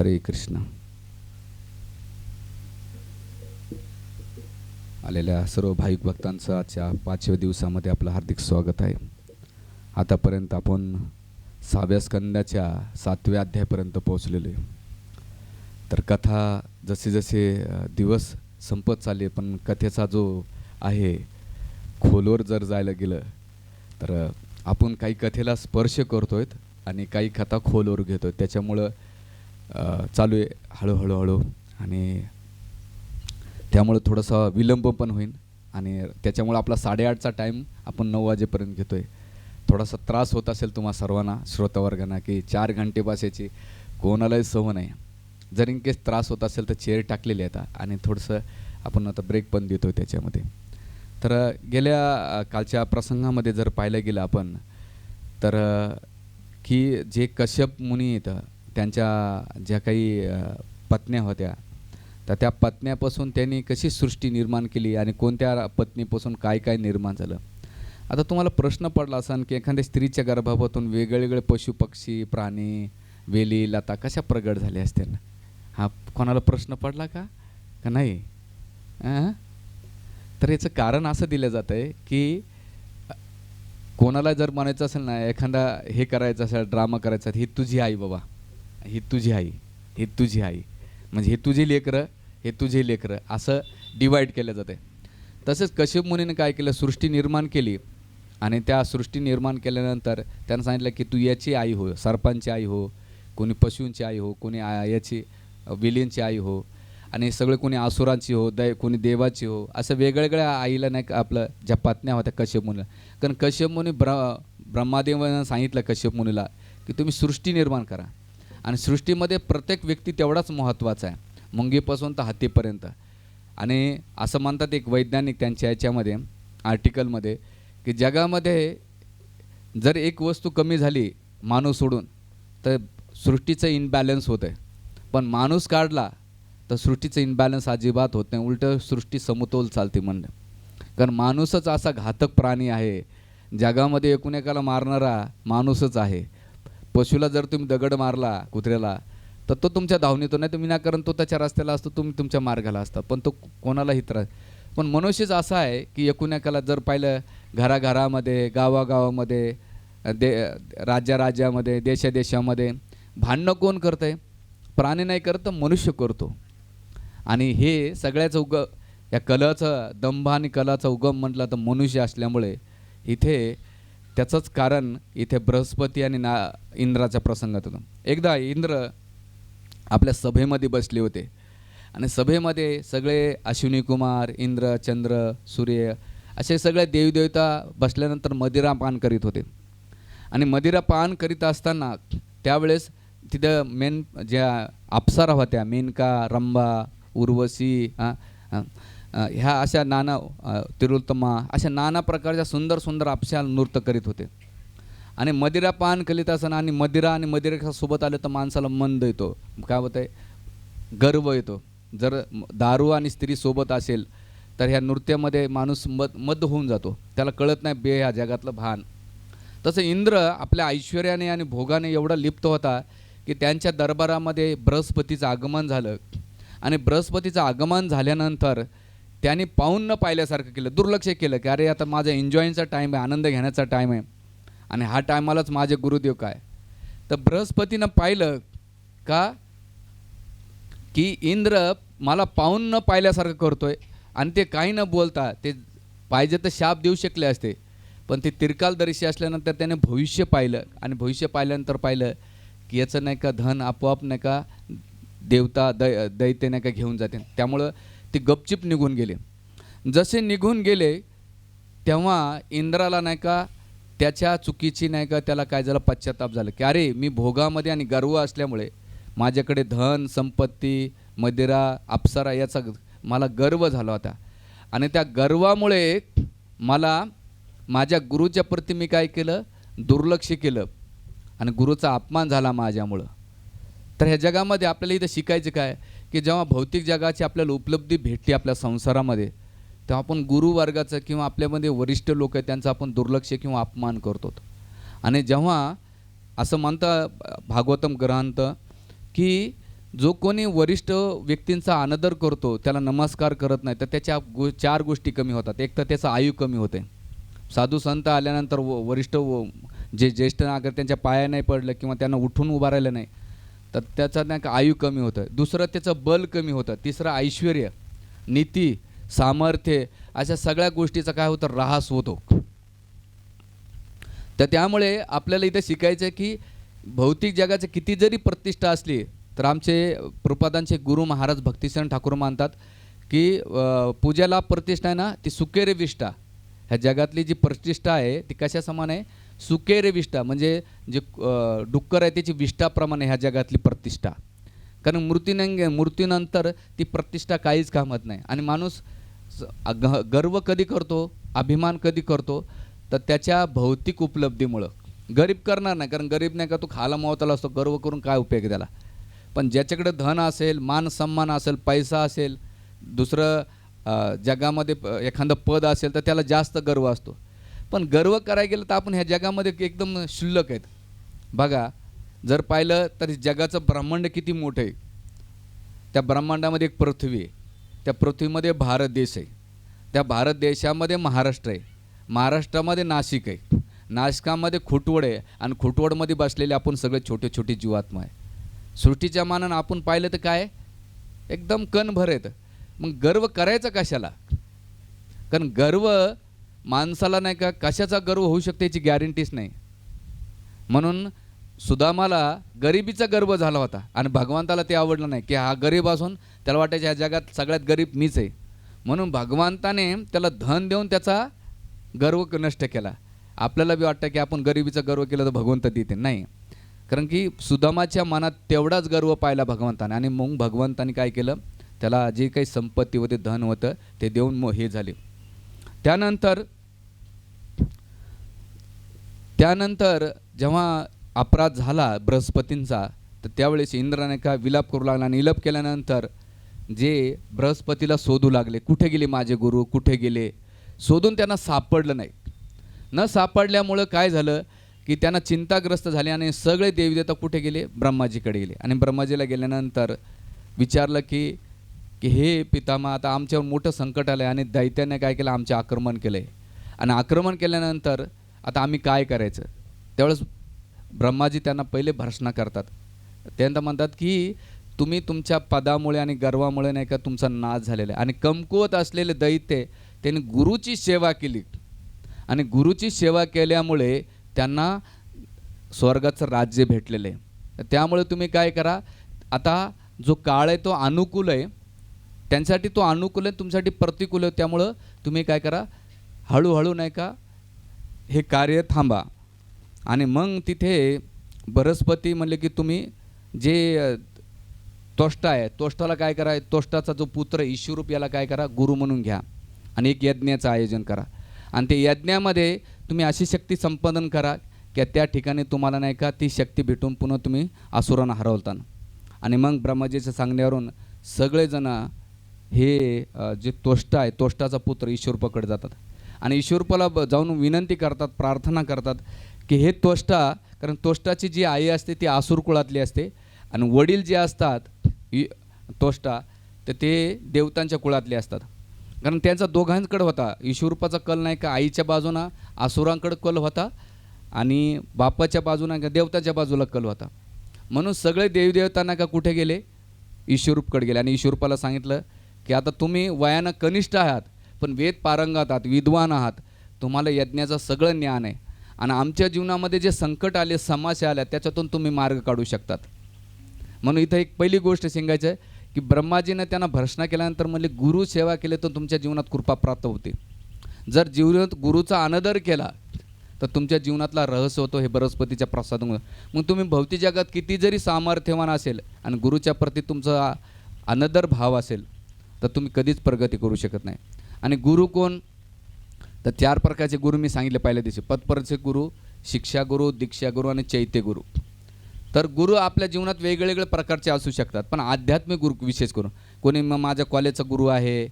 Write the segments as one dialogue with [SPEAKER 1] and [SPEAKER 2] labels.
[SPEAKER 1] हरे कृष्ण. आलेल्या सर्व भाविक भक्तांचं आजच्या 5व्या दिवसामध्ये आपलं हार्दिक स्वागत आहे. आतापर्यंत आपण 6व्या स्कंदाच्या 7व्या अध्यायापर्यंत पोहोचलेलो आहे. तर कथा जसे जसे दिवस संपत चालले, पण कथेचा जो आहे खोलवर जर जायला गेलं तर आपण काही कथेला स्पर्श करतोय आणि काही कथा खोलवर घेतोय. त्याच्यामुळं चालू आहे हळूहळू आणि त्यामुळे थोडासा विलंब पण होईल आणि त्याच्यामुळे आपला 8:30चा टाईम आपण 9 वाजेपर्यंत घेतो आहे. थोडासा त्रास होत असेल तुम्हा सर्वांना श्रोतावर्गांना की 4 घंटे बसायची कोणालाही सवय नाही. जर इन केस त्रास होत असेल तर चेअर टाकलेले आहेत आणि थोडंसं आपण आता ब्रेक पण देतो आहे त्याच्यामध्ये. तर गेल्या कालच्या प्रसंगामध्ये जर पाहायला गेलं आपण तर की जे कश्यप मुनी आहेत त्यांच्या ज्या काही पत्न्या होत्या तर त्या पत्न्यापासून त्यांनी कशी सृष्टी निर्माण केली आणि कोणत्या पत्नीपासून काय काय निर्माण झालं. आता तुम्हाला प्रश्न पडला असेल की एखाद्या स्त्रीच्या गर्भापासून वेगवेगळे पशु पक्षी प्राणी वेली लता कशा प्रगट झाल्या असतील. हा कोणाला प्रश्न पडला का नाही? तर याचं कारण असं दिलं जातं आहे की कोणाला जर म्हणायचं असेल ना, एखादा हे करायचं असेल ड्रामा करायचा, ही तुझी आई बाबा, ही तुझी आई, ही तुझी आई, म्हणजे हे तुझी लेकरं, हे तुझे लेकरं असं डिवाईड केलं जातं आहे. तसेच कश्यप मुनीने काय केलं, सृष्टी निर्माण केली आणि त्या सृष्टी निर्माण केल्यानंतर त्यानं सांगितलं की तू याची आई हो, सर्पांची आई हो, कोणी पशूंची आई हो, कोणी याची विलींची आई हो आणि सगळे कोणी आसुरांची हो, कोणी देवाची हो, असं वेगवेगळ्या आईला नाही का आपलं ज्या पत्न्या होत्या कश्यप मुनीला. कारण कश्यप मुनी ब्रह्मादेवानं सांगितलं कश्यप मुनीला की तुम्ही सृष्टी निर्माण करा आणि सृष्टीमध्ये प्रत्येक व्यक्ती तेवढाच महत्त्वाचा आहे, मुंगीपासून तर हत्तीपर्यंत. आणि असं म्हणतात एक वैज्ञानिक त्यांच्या याच्यामध्ये आर्टिकलमध्ये की जगामध्ये जर एक वस्तू कमी झाली माणूस सोडून तर सृष्टीचं इनबॅलन्स होतं आहे, पण माणूस काढला तर सृष्टीचं इनबॅलन्स अजिबात होत नाही, उलटं सृष्टी समतोल चालते म्हणणं. कारण माणूसच असा घातक प्राणी आहे, जगामध्ये एकूण एकाला मारणारा माणूसच आहे. पशुला जर तुम्ही दगड मारला कुत्र्याला तर तो तुमच्या धावणीतो, नाही तर विनाकारण तो त्याच्या रस्त्याला असतो, तुम्ही तुमच्या मार्गाला असता, पण तो कोणालाही त्रास. पण मनुष्यच असा आहे की एकूण एकाला जर पाहिलं घराघरामध्ये गावागावामध्ये राज्यामध्ये देशामध्ये भांडणं कोण करतं आहे? प्राणी नाही करत, मनुष्य करतो. आणि हे सगळ्याचं या कलाचं दंभ आणि कलाचा उगम म्हटलं तर मनुष्य असल्यामुळे इथे त्याचंच कारण इथे बृहस्पती आणि इंद्राच्या प्रसंगात होतं. एकदा इंद्र आपल्या सभेमध्ये बसले होते आणि सभेमध्ये सगळे अश्विनी कुमार, इंद्र, चंद्र, सूर्य असे सगळे देवदेवता बसल्यानंतर मदिरा पान करीत होते. आणि मदिरा पान करीत असताना त्यावेळेस तिथं मेन ज्या अप्सरा होत्या, मेनका, रंभा, उर्वशी, ह्या अशा नाना तिरुत्तमा अशा नाना प्रकारच्या सुंदर सुंदर अप्सरा नृत्य करीत होते. आणि मदिरा पान करीत असताना आणि मदिरेच्या सोबत आलं तर माणसाला मंद येतो, काय होतं आहे, गर्व येतो. जर दारू आणि स्त्री सोबत असेल तर ह्या नृत्यामध्ये माणूस मद होऊन जातो, त्याला कळत नाही ह्या जगातलं भान. तसं इंद्र आपल्या ऐश्वर्याने आणि भोगाने एवढा लिप्त होता की त्यांच्या दरबारामध्ये बृहस्पतीचं आगमन झालं आणि बृहस्पतीचं आगमन झाल्यानंतर त्यांनी पाहून न पाहिल्यासारखं केलं, दुर्लक्ष केलं की अरे आता माझा एन्जॉयचा टाईम आहे, आनंद घेण्याचा टाईम आहे आणि हा टायमालाच माझे गुरुदेव काय. तर बृहस्पतीनं पाहिलं का की इंद्र मला पाहून न पाहिल्यासारखं करतोय आणि ते काही न बोलता ते पाहिजे तर शाप देऊ शकले असते, पण ते तिरकालदर्शी असल्यानंतर त्याने भविष्य पाहिलं आणि भविष्य पाहिल्यानंतर पाहिलं की याचं नाही का धन आपोआप नाही का देवता दैत्य नाही का घेऊन जाते. त्यामुळं ते गपचिप निघून गेले. जसे निघून गेले तेव्हा इंद्राला नाही का त्याच्या चुकीची नाही का त्याला काय झालं, पश्चाताप झालं की अरे मी भोगामध्ये आणि गर्व असल्यामुळे माझ्याकडे धन संपत्ती मदिरा अप्सरा याचा मला गर्व झाला होता आणि त्या गर्वामुळे मला माझ्या गुरुच्या प्रती मी काय केलं, दुर्लक्ष केलं आणि गुरुचा अपमान झाला माझ्यामुळं. तर ह्या जगामध्ये आपल्याला इथं शिकायचं काय की जेव्हा भौतिक जगाची आपल्याला उपलब्धी भेटते आपल्या संसारामध्ये तेव्हा आपण गुरुवर्गाचं किंवा आपल्यामध्ये वरिष्ठ लोक आहेत त्यांचं आपण दुर्लक्ष किंवा अपमान करतो. आणि जेव्हा असं म्हणतं भागवतम ग्रंथ की जो कोणी वरिष्ठ व्यक्तींचा अनादर करतो, त्याला नमस्कार करत नाही, तर त्याच्या चार गोष्टी कमी होतात. एक तर त्याचं आयु कमी होते. साधू संत आल्यानंतर वरिष्ठ जे ज्येष्ठ नागरिक त्यांच्या पाया नाही पडलं किंवा त्यांना उठून उभा राहिलं नाही, तर त्याचं नाही का आयु कमी होतं. दुसरं त्याचं बल कमी होतं. तिसरं ऐश्वर्य, नीती, सामर्थ्य अशा सगळ्या गोष्टीचा काय होतं, ऱ्हास होतो. तर त्यामुळे आपल्याला इथं शिकायचं आहे की भौतिक जगाची किती जरी प्रतिष्ठा असली, तर आमचे प्रपादांचे गुरु महाराज भक्तिसिंह ठाकूर मानतात की पूजेला प्रतिष्ठा आहे ना, ती सुकेरे विष्ठा. ह्या जगातली जी प्रतिष्ठा आहे ती कशा समान आहे, सुकेरे विष्ठा. म्हणजे जे डुक्कर आहे त्याची विष्ठाप्रमाणे ह्या जगातली प्रतिष्ठा. कारण मृत्यूनंतर ती प्रतिष्ठा काहीच कामत नाही. आणि माणूस गर्व कधी करतो, अभिमान कधी करतो, तर त्याच्या भौतिक उपलब्धीमुळं. गरीब करणार नाही, कारण गरीब नाही का तो खाला मोताला असतो, गर्व करून काय उपयोग त्याला. पण ज्याच्याकडे धन असेल, मान सन्मान असेल, पैसा असेल, दुसरं जगामध्ये एखादं पद असेल, तर त्याला जास्त गर्व असतो. पण गर्व करायला गेलं तर आपण ह्या जगामध्ये एकदम क्षुल्लक आहेत. बघा, जर पाहिलं तर जगाचं ब्रह्मांड किती मोठं आहे. त्या ब्रह्मांडामध्ये एक पृथ्वी आहे, त्या पृथ्वीमध्ये भारत देश आहे, त्या भारत देशामध्ये महाराष्ट्र आहे, महाराष्ट्रामध्ये नाशिक आहे, नाशिकामध्ये खुटवड आहे, आणि खुटवडमध्ये बसलेले आपण सगळे छोटे छोटे जीवात्मा आहे. सृष्टीच्या मानानं आपण पाहिलं तर काय एकदम कणभर आहेत. मग गर्व करायचा कशाला? कारण गर्व माणसाला नाही का कशाचा गर्व होऊ शकते याची गॅरंटीच नाही. म्हणून सुदामाला गरिबीचा गर्व झाला होता, आणि भगवंताला ते आवडलं नाही की हा गरीब असून त्याला वाटायचं ह्या जगात सगळ्यात गरीब मीच आहे. म्हणून भगवंताने त्याला धन देऊन त्याचा गर्व नष्ट केला. आपल्याला बी वाटतं की आपण गरिबीचा गर्व केला तर भगवंत देते, नाही. कारण की सुदामाच्या मनात तेवढाच गर्व पाहिला भगवंताने, आणि मग भगवंताने काय केलं, त्याला जे काही संपत्ती होते, धन होतं, ते देऊन मग हे झाले. त्यानंतर जेव्हा अपराध झाला बृहस्पतींचा, तर त्यावेळेस इंद्राने का विलाप करू लागला, आणि विलाप केल्यानंतर जे बृहस्पतीला शोधू लागले, कुठे गेले माझे गुरु, कुठे गेले. शोधून त्यांना सापडलं नाही. न सापडल्यामुळं काय झालं की त्यांना चिंताग्रस्त झाले, आणि सगळे देवदेवता कुठे गेले, ब्रह्माजीकडे गेले. आणि ब्रह्माजीला गेल्यानंतर विचारलं की हे पितामह, आता आमच्यावर मोठं संकट आलं आहे, आणि दैत्याने काय केलं, आमचे आक्रमण केलं आहे, आणि आक्रमण केल्यानंतर आता आम्ही काय करायचं. त्यावेळेस ब्रह्माजी त्यांना पहिले भर्सना करतात. त्यांना म्हणतात की तुम्ही तुमच्या पदामुळे आणि गर्वामुळे नाही का तुमचा नाश झालेला आहे, आणि कमकुवत असलेले दैत्य त्यांनी गुरुची सेवा केली, आणि गुरुची सेवा केल्यामुळे त्यांना स्वर्गाचं राज्य भेटलेलं आहे. त्यामुळे तुम्ही काय करा, आता जो काळ आहे तो अनुकूल आहे, त्यांच्यासाठी तो अनुकूल आहे, तुमच्यासाठी प्रतिकूल आहे. त्यामुळं तुम्ही काय करा, हळूहळू नाही का हे कार्य थांबा. आणि मग तिथे बृहस्पती म्हणले की तुम्ही जे त्वष्टा आहे, त्वष्टाला काय करा, त्वष्टाचा जो पुत्र ईश्वरूप याला काय करा, गुरु म्हणून घ्या, आणि एक यज्ञाचं आयोजन करा, आणि ते यज्ञामध्ये तुम्ही अशी शक्ती संपादन करा की त्या ठिकाणी तुम्हाला नाही का ती शक्ती भेटून पुन्हा तुम्ही असुरांना हरवताना. आणि मग ब्रह्माजीच्या सांगण्यावरून सगळेजण हे जे त्वष्टा आहे, त्वष्टाचा पुत्र ईश्वरूपाकडे जातात, आणि ईश्वरूपाला जाऊन विनंती करतात, प्रार्थना करतात की हे त्वष्टा, कारण त्वष्टाची जी आई असते ती आसुर कुळातली असते, आणि वडील जे असतात त्वष्टा, तर ते देवतांच्या कुळातले असतात. कारण त्यांचा दोघांकडे होता, ईश्वरूपाचा कल नाही का आईच्या बाजूनं आसुरांकडे कल होता, आणि बापाच्या बाजूनं का देवताच्या बाजूला कल होता. म्हणून सगळे देवदेवतांना का कुठे गेले, ईश्वरूपकडे गेले, आणि ईश्वरूपाला सांगितलं की आता तुम्ही वयानं कनिष्ठ आहात, पण वेद पारंगत आहात, विद्वान आहात, तुम्हाला यज्ञाचं सगळं ज्ञान आहे, आणि आमच्या जीवनामध्ये जे संकट आले, समस्या आल्या, त्याच्यातून तुम्ही मार्ग काढू शकतात. म्हणून इथं एक पहिली गोष्ट सांगायचं आहे की ब्रह्माजीनं त्यांना भर्सना केल्यानंतर म्हणले गुरु सेवा केली तर तुमच्या जीवनात कृपा प्राप्त होते. जर जीवनात गुरुचा अनादर केला तर तुमच्या जीवनातला रहस्य होतो, हे बृहस्पतीच्या प्रसादामुळे. मग तुम्ही भौतिक जगात किती जरी सामर्थ्यवान असेल आणि गुरुच्या प्रती तुमचा अनादर भाव असेल तर तुम्ही कधीच प्रगती करू शकत नाही. आणि गुरु कोण, तर 4 प्रकारचे गुरु मी सांगितले पहिल्या दिवशी, पदपरचे गुरु, शिक्षा गुरु, दीक्षा गुरु आणि चैत्य गुरु. तर गुरु आपल्या जीवनात वेगवेगळे प्रकारचे असू शकतात, पण आध्यात्मिक गुरु विशेष करून, कोणी मग माझ्या कॉलेजचा गुरु आहे,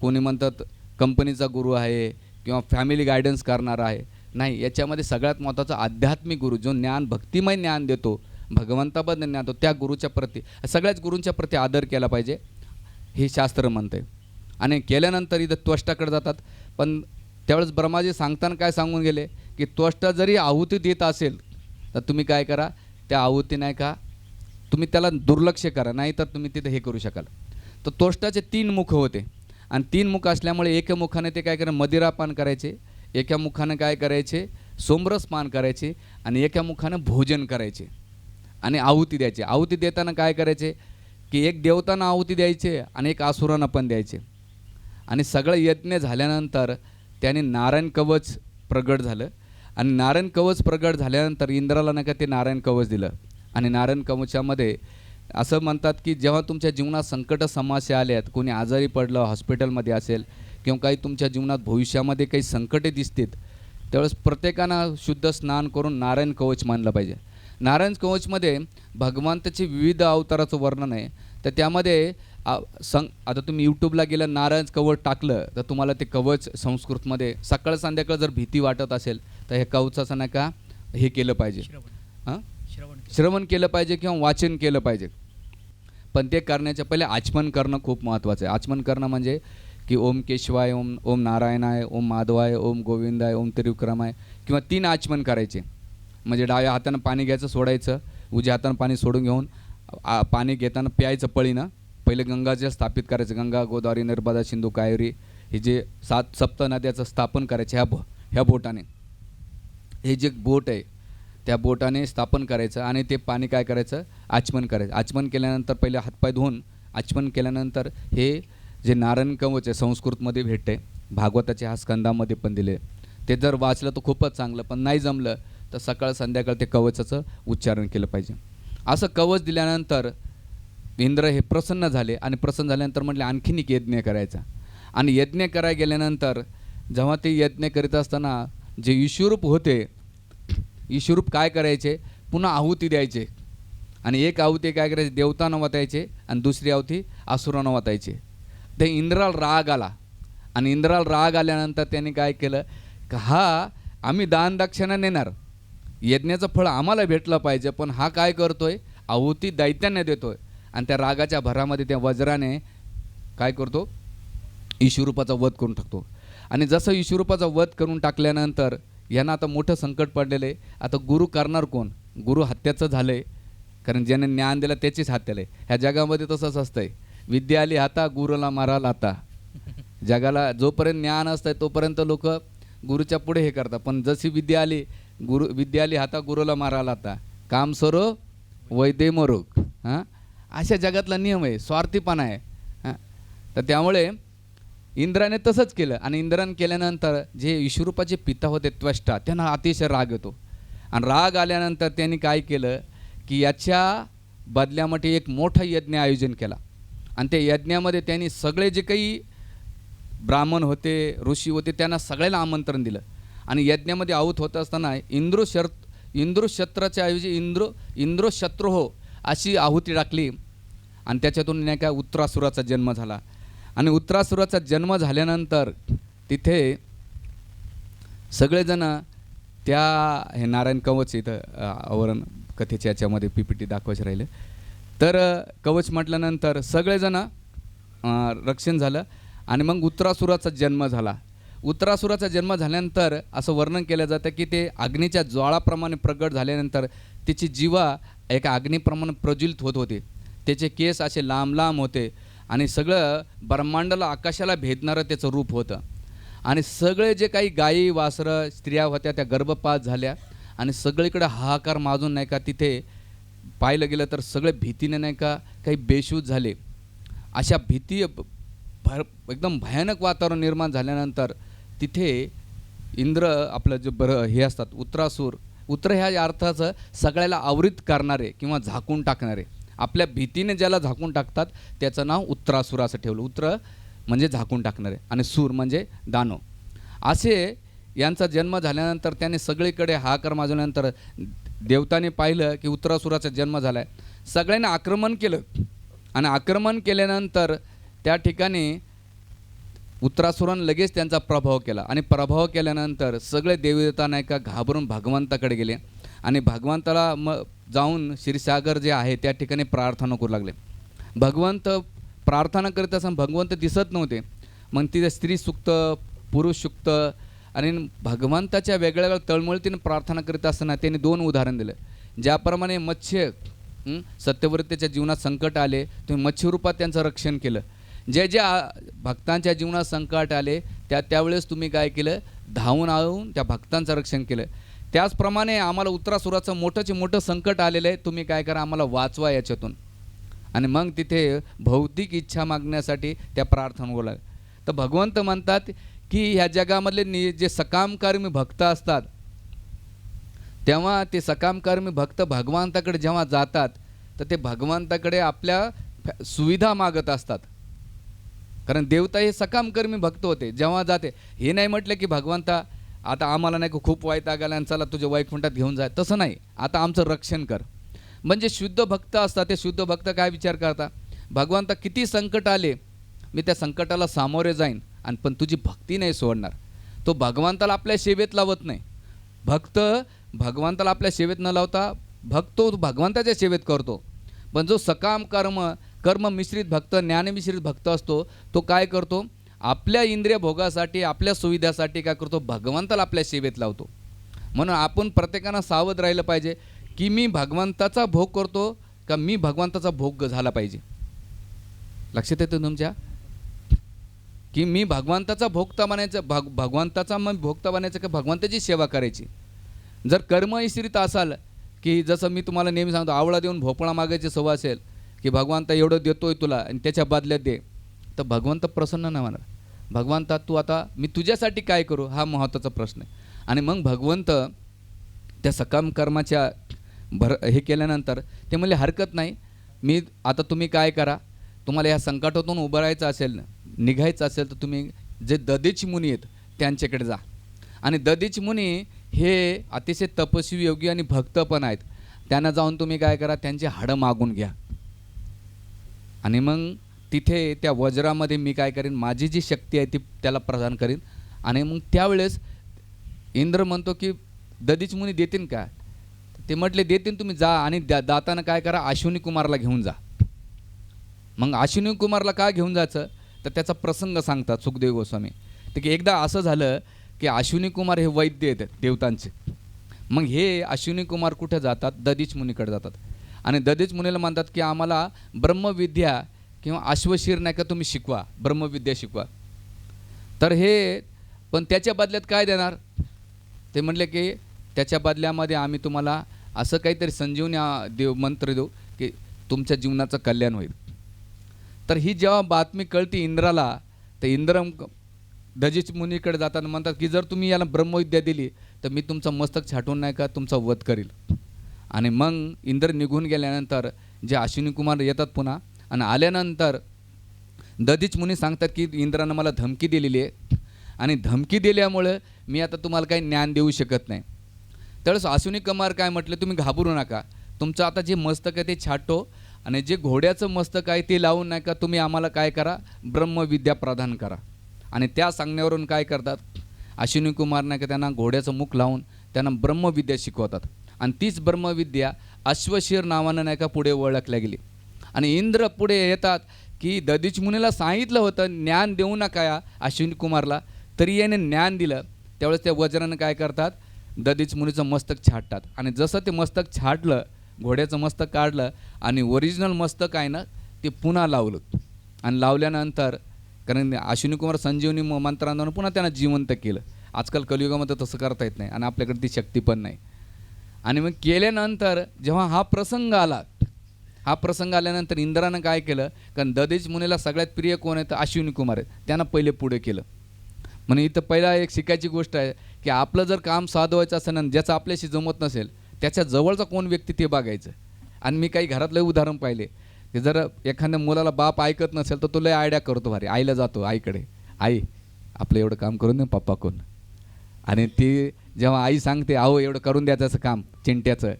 [SPEAKER 1] कोणी म्हणतात कंपनीचा गुरु आहे, किंवा फॅमिली गायडन्स करणारा आहे. नाही, याच्यामध्ये सगळ्यात महत्त्वाचा आध्यात्मिक गुरु, जो ज्ञान भक्तिमय ज्ञान देतो. भगवंताबद्दल ज्ञान होतं त्या गुरुच्या प्रती, सगळ्याच गुरूंच्या प्रती आदर केला पाहिजे हे शास्त्र म्हणते. आणि केल्यानंतर इथं त्वष्टाकडे जातात. पण त्यावेळेस ब्रह्माजी सांगताना काय सांगून गेले की त्वष्टा जरी आहुती देत असेल तर तुम्ही काय करा, त्या आहुती नाही का तुम्ही त्याला दुर्लक्ष करा, नाही तर तुम्ही तिथे हे करू शकाल. तर त्वष्टाचे 3 मुख होते आणि 3 मुख असल्यामुळे एका मुखाने ते काय करायचे, मदिरापान करायचे, एका मुखाने काय करायचे, सोमरस पान करायचे आणि एका मुखाने भोजन करायचे आणि आहुती द्यायचे. आहुती देताना काय करायचे की एक देवतांना आहुती द्यायचे आणि एक असुरांना पण द्यायचे. आणि सगळं यज्ञ झाल्यानंतर त्याने नारायण कवच प्रगट झालं आणि नारायण कवच प्रगट झाल्यानंतर इंद्राला नाही का ते नारायण कवच दिलं. आणि नारायण कवचामध्ये असं म्हणतात की जेव्हा तुमच्या जीवनात संकट समस्या आल्यात, कोणी आजारी पडलं, हॉस्पिटलमध्ये असेल किंवा काही तुमच्या जीवनात भविष्यामध्ये काही संकटे दिसतील, त्यावेळेस प्रत्येकानं शुद्ध स्नान करून नारायण कवच मानलं पाहिजे. नारायण कवचमध्ये भगवंताचे विविध अवताराचं वर्णन आहे. तर त्यामध्ये आता तुम्ही यूट्यूबला गेलं, नारायण कवच टाकलं तर तुम्हाला ते कवच संस्कृतमध्ये सकाळ संध्याकाळ जर भीती वाटत असेल तर हे कवचाचं नाही का हे केलं पाहिजे, श्रवण केलं पाहिजे किंवा वाचन केलं पाहिजे. पण ते करण्याच्या पहिले आचमन करणं खूप महत्त्वाचं आहे. आचमन करणं म्हणजे की ओम केशवाय, ओम नारायणाय, ओम माधवाय, ओम गोविंदाय, ओम त्रिविक्रमाय किंवा 3 आचमन करायचे. म्हणजे डाव्या हातानं पाणी घ्यायचं, सोडायचं, उजव्या हातानं पाणी सोडून घेऊन पाणी घेताना प्यायचं पळीनं. पहिले गंगाजल स्थापित करायचं, गंगा, गोदावरी, नर्मदा, सिंधू, कावेरी हे जे 7 सप्त नद्याचं स्थापन करायचं ह्या बोटाने. हे जे बोट आहे त्या बोटाने स्थापन करायचं आणि ते पाणी काय करायचं, आचमन करायचं. आचमन केल्यानंतर पहिले हातपाय धुवून आचमन केल्यानंतर हे जे नारायण कवच आहे संस्कृतमध्ये भेटते, भागवताच्या ह्या स्कंदामध्ये पण दिले, ते जर वाचलं तर खूपच चांगलं. पण नाही जमलं तर सकाळ संध्याकाळ ते कवचाचं उच्चारण केलं पाहिजे. असं कवच दिल्यानंतर इंद्र हे प्रसन्न झाले आणि प्रसन्न झाल्यानंतर म्हटले आणखीन एक यज्ञ करायचा. आणि यज्ञ करायला गेल्यानंतर जेव्हा ते यज्ञ करीत असताना जे ईश्वरूप होते, ईश्वरूप काय करायचे, पुन्हा आहुती द्यायचे. आणि एक आहुती काय करायचे, देवतांना वाटायचे आणि दुसरी आहुती असुरांना वाटायचे. ते इंद्राला राग आला आणि इंद्राला राग आल्यानंतर त्यांनी काय केलं की हा आम्ही दान दक्षिणा नेणार, यज्ञाचं फळ आम्हाला भेटलं पाहिजे, पण हा काय करतोय, आहुती दैत्यांना देतोय. आणि त्या रागाच्या भरामध्ये त्या वज्राने काय करतो, ईश्वरूपाचा वध करून टाकतो. आणि जसं ईश्वरूपाचा वध करून टाकल्यानंतर यांना आता मोठं संकट पडलेलं आहे. आता गुरु करणार कोण, गुरु हत्याचं झालं आहे, कारण ज्याने ज्ञान दिलं त्याचीच हत्याला आहे. ह्या जगामध्ये तसंच असतंय, विद्या आली हाता, गुरुला मारायला आता. जगाला जोपर्यंत ज्ञान असतंय तोपर्यंत लोक गुरुच्या पुढे हे करतात, पण जशी विद्या आली हाता, गुरुला मारायला आता. काम सरो वैदे मरोग. हां, अशा जगातला नियम आहे, स्वार्थीपणा आहे. हां, तर त्यामुळे इंद्राने तसंच केलं. आणि इंद्राने केल्यानंतर जे विश्वरूपाचे पिता होते त्वष्टा, त्यांना अतिशय राग येतो. आणि राग आल्यानंतर त्यांनी काय केलं की याच्या बदल्यामध्ये एक मोठं यज्ञ आयोजन केला. आणि त्या यज्ञामध्ये त्यांनी सगळे जे काही ब्राह्मण होते, ऋषी होते, त्यांना सगळ्याला आमंत्रण दिलं. आणि यज्ञामध्ये आहुत होत असताना इंद्रशत्राच्या ऐवजी इंद्रशत्रू हो अशी आहुती टाकली. आणि त्याच्यातून नाही काय उत्तरासुराचा जन्म झाला. आणि उत्तरासुराचा जन्म झाल्यानंतर तिथे सगळेजण त्या हे नारायण कवच इथं आवरण कथेच्या याच्यामध्ये PPT दाखवायचे राहिले. तर कवच म्हटल्यानंतर सगळेजण रक्षण झालं. आणि मग उत्तरासुराचा जन्म झाला. उत्तरासुराचा जन्म झाल्यानंतर असं वर्णन केलं जातं की ते अग्नीच्या ज्वाळाप्रमाणे प्रगट झाल्यानंतर त्याची जीवा एका अग्नीप्रमाणे प्रज्वलित होत होते. त्याचे केस असे लांब लांब होते आणि सगळं ब्रह्मांडाला आकाशाला भेदणारं त्याचं रूप होतं. आणि सगळे जे काही गायी वासरं स्त्रिया होत्या त्या गर्भपात झाल्या आणि सगळीकडे हाहाकार माजून नाही का तिथे पाहिलं गेलं तर सगळे भीतीने नाही का काही बेशूज झाले. अशा भीती एकदम भयानक वातावरण निर्माण झाल्यानंतर तिथे इंद्र आपलं जे हे असतात उत्तरासूर, उत्तर ह्या अर्थाचं सगळ्याला आवृत करणारे किंवा झाकून टाकणारे, आपल्या भीतीने ज्याला झाकून टाकतात त्याचं नाव उत्तरासूर असं ठेवलं. उत्तर म्हणजे झाकून टाकणारे आणि सूर म्हणजे दानव. असे यांचा जन्म झाल्यानंतर त्याने सगळीकडे हाहाकार माजवल्यानंतर देवताने पाहिलं की उत्तरासुराचा जन्म झाला आहे. सगळ्यांनी आक्रमण केलं आणि आक्रमण केल्यानंतर त्या ठिकाणी उत्तरासुरानं लगेच त्यांचा प्रभाव केला. आणि प्रभाव केल्यानंतर सगळे देवदेवता नाही का घाबरून भगवंताकडे गेले आणि भगवंताला जाऊन क्षीरसागर जे आहे त्या ठिकाणी प्रार्थना करू लागले. भगवंत प्रार्थना करीत असताना भगवंत दिसत नव्हते. मग तिथे स्त्री सुक्त, पुरुष सुक्त आणि भगवंताच्या वेगळ्या वेगळ्या तळमळीने प्रार्थना करीत असताना त्यांनी 2 उदाहरण दिलं. ज्याप्रमाणे मत्स्य सत्यव्रतेच्या जीवनात संकट आले, तुम्ही मत्स्यरूपात त्यांचं रक्षण केलं. ज्या भक्तांच्या जीवनात संकट आले त्यावेळेस तुम्ही काय केलं, धावून आणून त्या भक्तांचं रक्षण केलं. त्याचप्रमाणे आम्हाला उत्तरासुराचं मोठं संकट आलेलं आहे, तुम्ही काय करा, आम्हाला वाचवा याच्यातून. आणि मग तिथे भौतिक इच्छा मागण्यासाठी त्या प्रार्थना बोला. तर भगवंत म्हणतात की ह्या जगामधले जे सकामकर्मी भक्त असतात, तेव्हा ते सकामकर्मी भक्त भगवंताकडे जेव्हा जातात तर ते भगवंताकडे आपल्या सुविधा मागत असतात. कारण देवता हे सकामकर्मी भक्त होते. जेव्हा जाते हे नाही म्हटलं की भगवंता आता आम्हाला नाही खूप वैताग आला आणि चला तुझ्या वैकुंठात घेऊन जाय, तसं नाही. आता आमचं रक्षण कर. म्हणजे शुद्ध भक्त असतात ते शुद्ध भक्त काय विचार करता, भगवंता किती संकट आले मी त्या संकटाला सामोरे जाईन, आणि पण तुझी भक्ती नाही सोडणार. तो भगवंताला आपल्या सेवेत लावत नाही. भक्त भगवंताला आपल्या सेवेत न लावता भक्त भगवंताच्या सेवेत करतो. पण जो सकाम कर्म मिश्रित भक्त, ज्ञानमिश्रित भक्त असतो, तो काय करतो, आपल्या इंद्रिय भोगासाठी आपल्या सुविधासाठी काय करतो, भगवंताला आपल्या सेवेत लावतो. म्हणून आपण प्रत्येकानं सावध राहिलं पाहिजे की मी भगवंताचा भोग करतो का मी भगवंताचा भोग झाला पाहिजे. लक्षात येतं तुमच्या की मी भगवंताचा भोगता बनायचं, भगवंताचा मग भोगता बनायचं का भगवंताची सेवा करायची. जर कर्मश्रित असाल की जसं मी तुम्हाला नेहमी सांगतो, आवळा देऊन भोपळा मागायची सवय असेल की भगवंता एवढं देतोय तुला आणि त्याच्या बदल्यात दे, तर भगवंत प्रसन्न नाही होणार. भगवंता तू आता मी तुझ्यासाठी काय करू, हा महत्त्वाचा प्रश्न आहे. आणि मग भगवंत त्या सकाम कर्माच्या हे केल्यानंतर ते म्हणले हरकत नाही, मी आता तुम्ही काय करा, तुम्हाला ह्या संकटातून उभं राहायचं असेल, निघायचं असेल तर तुम्ही जे ददीची मुनी आहेत त्यांच्याकडे जा. आणि ददीची मुनी हे अतिशय तपस्वी, योगी आणि भक्त पण आहेत. त्यांना जाऊन तुम्ही काय करा, त्यांची हाडं मागून घ्या. आणि मग तिथे त्या वज्रामध्ये मी काय करीन, माझी जी शक्ती आहे ती त्याला प्रदान करीन. आणि मग त्यावेळेस इंद्र म्हणतो की ददीची मुनी देतील का, ते म्हटले देतील, तुम्ही जा. आणि दातानं काय करा, अश्विनी कुमारला घेऊन जा. मग अश्विनी कुमारला का घेऊन जायचं, तर त्याचा प्रसंग सांगतात सुखदेव गोस्वामी. तर की एकदा असं झालं की अश्विनी कुमार हे वैद्य आहेत देवतांचे. मग हे अश्विनी कुमार कुठे जातात, ददीच मुनीकडे जातात. आणि ददीच मुनीला म्हणतात की आम्हाला ब्रह्मविद्या किंवा अश्वशीर नाही का तुम्ही शिकवा, ब्रह्मविद्या शिकवा. तर हे पण त्याच्या बदल्यात काय देणार, ते म्हणले की त्याच्या बदल्यामध्ये आम्ही तुम्हाला असं काहीतरी संजीवनी मंत्र देऊ की तुमच्या जीवनाचं कल्याण होईल. तर ही जेव्हा बातमी कळती इंद्राला, तर इंद्र ददीच मुनीकडे जाताना म्हणतात की जर तुम्ही याला ब्रह्मविद्या दिली तर मी तुमचं मस्तक छाटून नाही का तुमचा वध करील. आणि मग इंद्र निघून गेल्यानंतर जे अश्विनी कुमार येतात पुन्हा, आणि आल्यानंतर ददीच मुनी सांगतात की इंद्रानं मला धमकी दिलेली आहे आणि धमकी दिल्यामुळे मी आता तुम्हाला काही ज्ञान देऊ शकत नाही. त्यावेळेस अश्विनी कुमार काय म्हटले, तुम्ही घाबरू नका, तुमचं आता जे मस्तक आहे ते छाटतो आणि जे घोड्याचं मस्तक आहे ते लावून नाही का तुम्ही आम्हाला काय करा, ब्रह्मविद्या प्रदान करा. आणि त्या सांगण्यावरून काय करतात, अश्विनी कुमार नाही का त्यांना घोड्याचं मुख लावून त्यांना ब्रह्मविद्या शिकवतात. आणि तीच ब्रह्मविद्या अश्वशीर नावानं नाही का पुढे ओळखल्या गेली. आणि इंद्र पुढे येतात की ददीच मुनीला सांगितलं होतं ज्ञान देऊ नका या अश्विनी कुमारला, तरी याने ज्ञान दिलं. त्यावेळेस त्या वज्रानं काय करतात, ददीच मुनीचं मस्तक छाटतात. आणि जसं ते मस्तक छाटलं, घोड्याचं मस्तक काढलं आणि ओरिजिनल मस्तक आहे ना ते पुन्हा लावलं. आणि लावल्यानंतर कारण अश्विनी कुमार संजीवनी मंत्रांना पुन्हा त्यांना जिवंत केलं. आजकाल कलियुगामध्ये तसं करता येत नाही आणि आपल्याकडे ती शक्ती पण नाही. आणि मग केल्यानंतर जेव्हा हा प्रसंग आल्यानंतर इंद्रानं काय केलं, कारण ददीच मुनीला सगळ्यात प्रिय कोण आहे तर अश्विनी कुमार आहेत, त्यांना पहिले पुढे केलं. म्हणजे इथं पहिला एक शिकायची गोष्ट आहे की आपलं जर काम साधवायचं असेल आणि ज्याचं आपल्याशी जमत नसेल त्याच्या जवळचा कोण व्यक्ती ते बघायचं. आणि मी काही घरातलं उदाहरण पाहिले की जर एखाद्या मुलाला बाप ऐकत नसेल तर तो लय आयडिया करतो, भारी आईला जातो, आईकडे, आई आपलं एवढं काम करून दे पप्पा कोण. आणि ती जेव्हा आई सांगते अहो एवढं करून द्यायचं असं काम चिंट्याचं,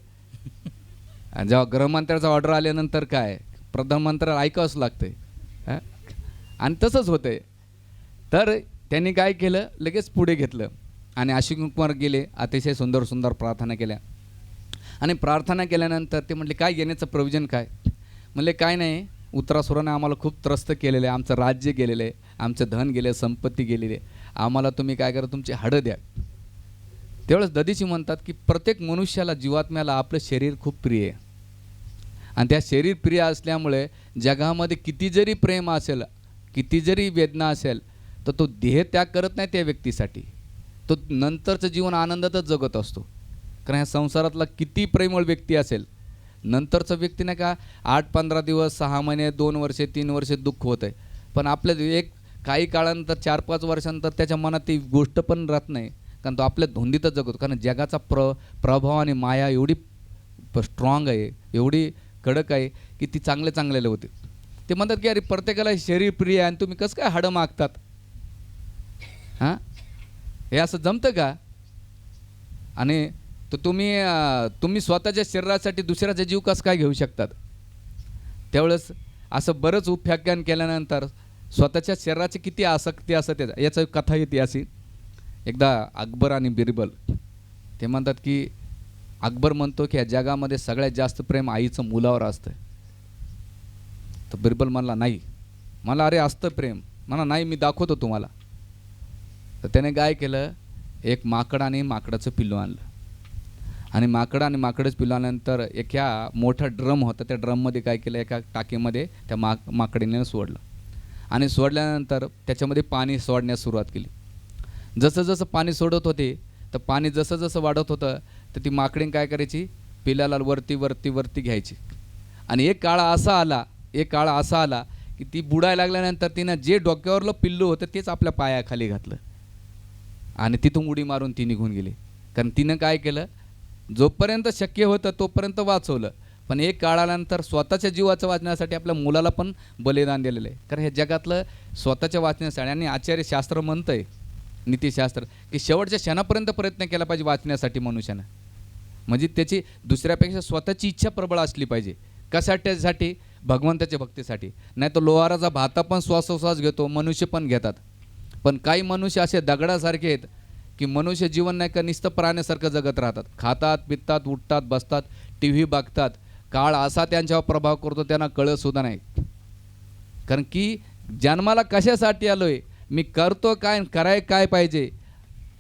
[SPEAKER 1] आणि जेव्हा गृहमंत्र्याचा ऑर्डर आल्यानंतर काय प्रधानमंत्र्याला ऐकावंच लागतंय. आणि तसंच होतंय. तर त्यांनी काय केलं, लगेच पुढे घेतलं आणि अश्विनी कुमार गेले, अतिशय सुंदर सुंदर प्रार्थना केल्या. आणि प्रार्थना केल्यानंतर ते म्हटले काय घेण्याचं प्रोव्हिजन काय? म्हणले काय नाही, उत्तरासुराने आम्हाला खूप त्रस्त केलेलं आहे, आमचं राज्य गेलेलं आहे, आमचं धन गेले, संपत्ती गेलेली आहे, आम्हाला तुम्ही काय करा, तुमची हाडं द्या. त्यावेळेस ददीची म्हणतात की प्रत्येक मनुष्याला, जीवात्म्याला आपलं शरीर खूप प्रिय आहे. आणि त्या शरीर प्रिय असल्यामुळे जगामध्ये किती जरी प्रेम असेल, किती जरी वेदना असेल, तर तो देह त्याग करत नाही त्या व्यक्तीसाठी. तो नंतरचं जीवन आनंदातच जगत असतो. कारण ह्या संसारातला किती प्रेमळ व्यक्ती असेल, नंतरचं व्यक्ती नाही का 8-15 दिवस, 6 महिने, 2 वर्षे, 3 वर्षे दुःख होतं आहे. पण आपल्या एक काही काळानंतर 4-5 वर्षानंतर त्याच्या मनात ती गोष्ट पण राहत नाही, कारण तो आपल्या धुंदीतच जगतो. कारण जगाचा प्रभाव आणि माया एवढी स्ट्रॉंग आहे, एवढी कडक आहे की ती चांगले होते. ते म्हणतात की अरे प्रत्येकाला शरीर प्रिय आहे आणि तुम्ही कसं काय हाडं मागतात? हां, हे असं जमतं का? आणि तर तुम्ही स्वतःच्या शरीरासाठी दुसऱ्याचा जीव कसं काय घेऊ शकतात? त्यावेळेस असं बरंच उपाख्यान केल्यानंतर स्वतःच्या शरीराची किती आसक्ती असते याचं कथा येते अशी. एकदा अकबर आणि बिरबल, ते म्हणतात की अकबर म्हणतो की या जगामध्ये सगळ्यात जास्त प्रेम आईचं मुलावर असतं. तर बिरबल म्हणला नाही, मला अरे असतं प्रेम. म्हणा नाही, मी दाखवतो तुम्हाला. तर त्याने काय केलं, एक माकड आणि माकडाचं पिल्लू आणलं आणि माकडच पिल्लू आल्यानंतर एका मोठा ड्रम होता, त्या ड्रममध्ये काय केलं, एका टाकीमध्ये त्या माकडीने सोडलं आणि सोडल्यानंतर त्याच्यामध्ये पाणी सोडण्यास सुरुवात केली. जसं पाणी सोडत होते, तर पाणी जसं वाढत होतं, तर ती माकडीने काय करायची, पिल्लाला वरती घ्यायची. आणि एक काळ असा आला की ती बुडायला लागल्यानंतर तिनं जे डोक्यावरलं पिल्लू होतं तेच आपल्या पायाखाली घातलं आणि तिथून उडी मारून ती निघून गेली. कारण तिनं काय केलं, जोपर्यंत शक्य होतं तोपर्यंत वाचवलं, पण एक काळ आल्यानंतर स्वतःच्या जीवाचं वाचण्यासाठी आपल्या मुलाला पण बलिदान दिलेलं आहे. कारण हे जगातलं स्वतःच्या वाचण्यासाठी, आणि आचार्य शास्त्र म्हणतं आहे, नीतिशास्त्र, की शेवटच्या क्षणापर्यंत प्रयत्न केला पाहिजे वाचण्यासाठी मनुष्यानं. म्हणजे त्याची दुसऱ्यापेक्षा स्वतःची इच्छा प्रबळ असली पाहिजे. कशासाठी? भगवंताच्या भक्तीसाठी. नाही तर लोहाराचा भाता पण श्वासोश्वास घेतो, मनुष्य पण घेतात. पण काही मनुष्य असे दगडासारखे आहेत की मनुष्य जीवन नाही का नुसतं प्राण्यासारखं जगत राहतात, खातात, पितात, उठतात, बसतात, टी व्ही बघतात. काळ असा त्यांच्यावर प्रभाव करतो त्यांना कळतसुद्धा नाही. कारण की जन्माला कशासाठी आलो आहे, मी करतो काय, काय पाहिजे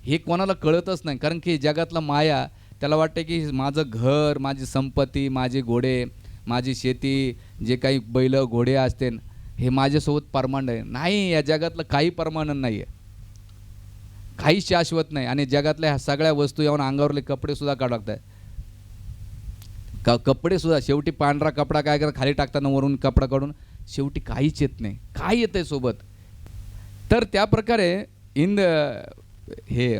[SPEAKER 1] हे कोणाला कळतच नाही. कारण की जगातला माया त्याला वाटते की माझं घर, माझी संपत्ती, माझे घोडे, माझी शेती, जे काही बैल घोडे असते, हे माझ्यासोबत परमानंट आहे. नाही, या जगातलं काही परमानंट नाही आहे, काही शाश्वत नाही. आणि जगातल्या ह्या सगळ्या वस्तू येऊन अंगावरले कपडेसुद्धा काढू लागतात. कपडेसुद्धा शेवटी पांढरा कपडा काय करतात, खाली टाकताना वरून कपडा काढून शेवटी काहीच येत नाही, काय येतं आहे सोबत. तर त्या प्रकारे हे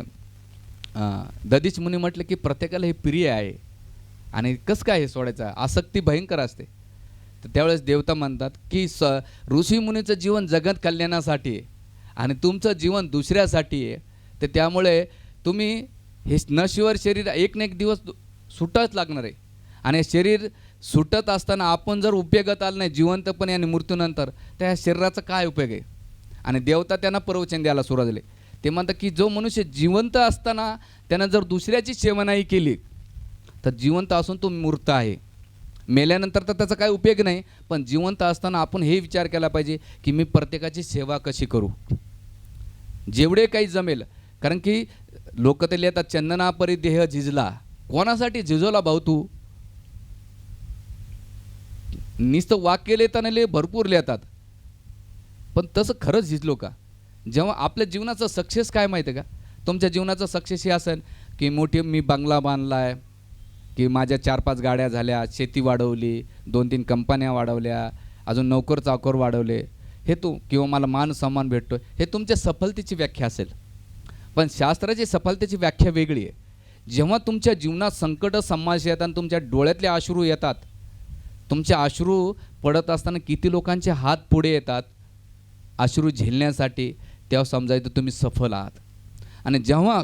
[SPEAKER 1] ददीच मुनी म्हटलं की प्रत्येकाला हे प्रिय आहे आणि कसं काय हे सोडायचं, आसक्ती भयंकर असते. तर त्यावेळेस देवता म्हणतात की ऋषीमुनीचं जीवन जगत कल्याणासाठी आहे आणि तुमचं जीवन दुसऱ्यासाठी आहे. तर त्यामुळे तुम्ही हे नश्वर शरीर एक ना एक दिवस सुटच लागणार आहे. आणि शरीर सुटत असताना आपण जर उपयोगात आलं नाही जिवंतपणे आणि मृत्यूनंतर, तर ह्या शरीराचा काय उपयोग आहे. आणि देवता त्यांना प्रवचन द्यायला सुरुवात झाले. ते म्हणतात की जो मनुष्य जिवंत असताना त्यानं जर दुसऱ्याची सेवा नाही केली तर जिवंत असून तो मूर्त आहे. मेल्यानंतर तर त्याचा काय उपयोग नाही, पण जिवंत असताना आपण हे विचार केला पाहिजे की मी प्रत्येकाची सेवा कशी करू, जेवढे काही जमेल. कारण की लोक ते लिहितात चंदनापरी देह झिजला, कोणासाठी झिजवला भाऊ तू? नुसतं वाक्य लिहिताना भरपूर लिहितात, पण तसं खरंच झिजलो का? जेव्हा आपल्या जीवनाचं सक्सेस काय माहिती आहे का, तुमच्या जीवनाचं सक्सेस हे असेल की मोठी मी बंगला बांधला आहे, की माझ्या 4-5 गाड्या झाल्या, शेती वाढवली, 2-3 कंपन्या वाढवल्या, अजून नोकर चाकर वाढवले, हे किंवा मला मान सन्मान भेटतो, हे तुमच्या सफलतेची व्याख्या असेल. पण शास्त्राची सफलतेची व्याख्या वेगळी आहे. जेव्हा तुमच्या जीवनात संकट समस्या येतात आणि तुमच्या डोळ्यातले अश्रू येतात, तुमचे अश्रू पडत असताना किती लोकांचे हात पुढे येतात अश्रू झेलण्यासाठी, तेव्हा समजायचं तुम्ही सफल आहात. आणि जेव्हा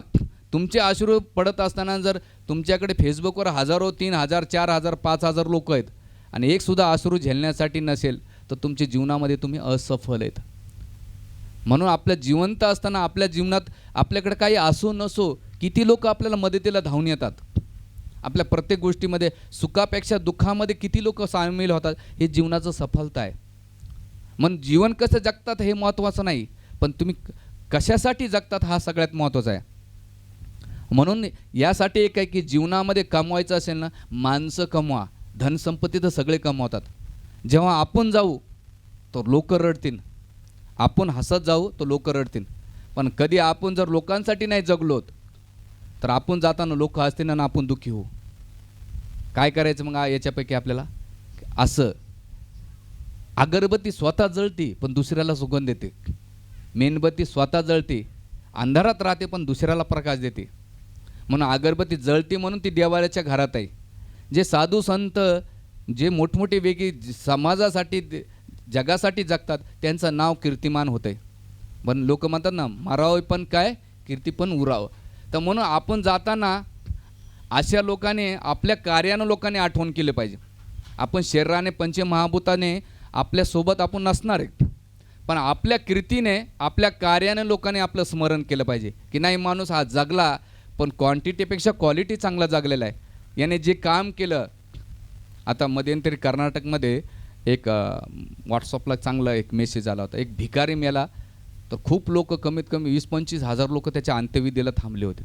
[SPEAKER 1] तुमचे अश्रू पडत असताना जर तुमच्याकडे फेसबुकवर हजारो, 3,000, 4,000, 5,000 लोक आहेत आणि एकसुद्धा अश्रू झेलण्यासाठी नसेल, तर तुमच्या जीवनामध्ये तुम्ही असफल आहेत. म्हणून आपल्या जिवंत असताना आपल्या जीवनात आपल्याकडे काही असो नसो, किती लोक आपल्याला मदतीला धावून येतात आपल्या प्रत्येक गोष्टीमध्ये सुखापेक्षा दुःखामध्ये किती लोक सामील होतात, हे जीवनाचं सफलता आहे. मग जीवन कसं जगतात हे महत्त्वाचं नाही, पण तुम्ही कशासाठी जगतात हा सगळ्यात महत्त्वाचा आहे. म्हणून यासाठी एक आहे की जीवनामध्ये कमवायचं असेल ना, माणसं कमवा. धनसंपत्ती तर सगळे कमवतात. जेव्हा आपण जाऊ तर लोक रडतील, आपण हसत जाऊ तर लोक रडतील. पण कधी आपण जर लोकांसाठी नाही जगलोत तर आपण जाताना लोक हसतील आणि आपण दुःखी होऊ. काय करायचं मग याच्यापैकी आपल्याला? असं अगरबत्ती स्वतः जळती पण दुसऱ्याला सुगंध देते. मेणबत्ती स्वतः जळते, अंधारात राहते पण दुसऱ्याला प्रकाश देते. म्हणून अगरबत्ती जळते म्हणून ती देवाऱ्याच्या घरात आहे. जे साधू संत, जे मोठमोठे वेगळी समाजासाठी जगासाठी जगतात, त्यांचं नाव कीर्तिमान होतंय. पण लोक म्हणतात ना, मारावं पण काय, कीर्ती पण उरावं. तर म्हणून आपण जाताना अशा लोकांनी, आपल्या कार्यानं लोकांनी आठवण केलं पाहिजे. आपण शरीराने पंचमहाभूताने आपल्यासोबत आपण नसणार आहे, पण आपल्या कीर्तीने, आपल्या कार्याने लोकांनी आपलं स्मरण केलं पाहिजे की नाही, माणूस हा जगला पण क्वांटिटीपेक्षा क्वालिटी चांगला जगलेला आहे. याने जे काम केलं. आता मध्यंतरी कर्नाटकमध्ये एक व्हॉट्सअपला चांगला एक मेसेज आला होता. एक भिकारी मेला तर खूप लोक, कमीत कमी 20-25 हजार लोक त्याच्या अंत्यविधीला थांबले होते.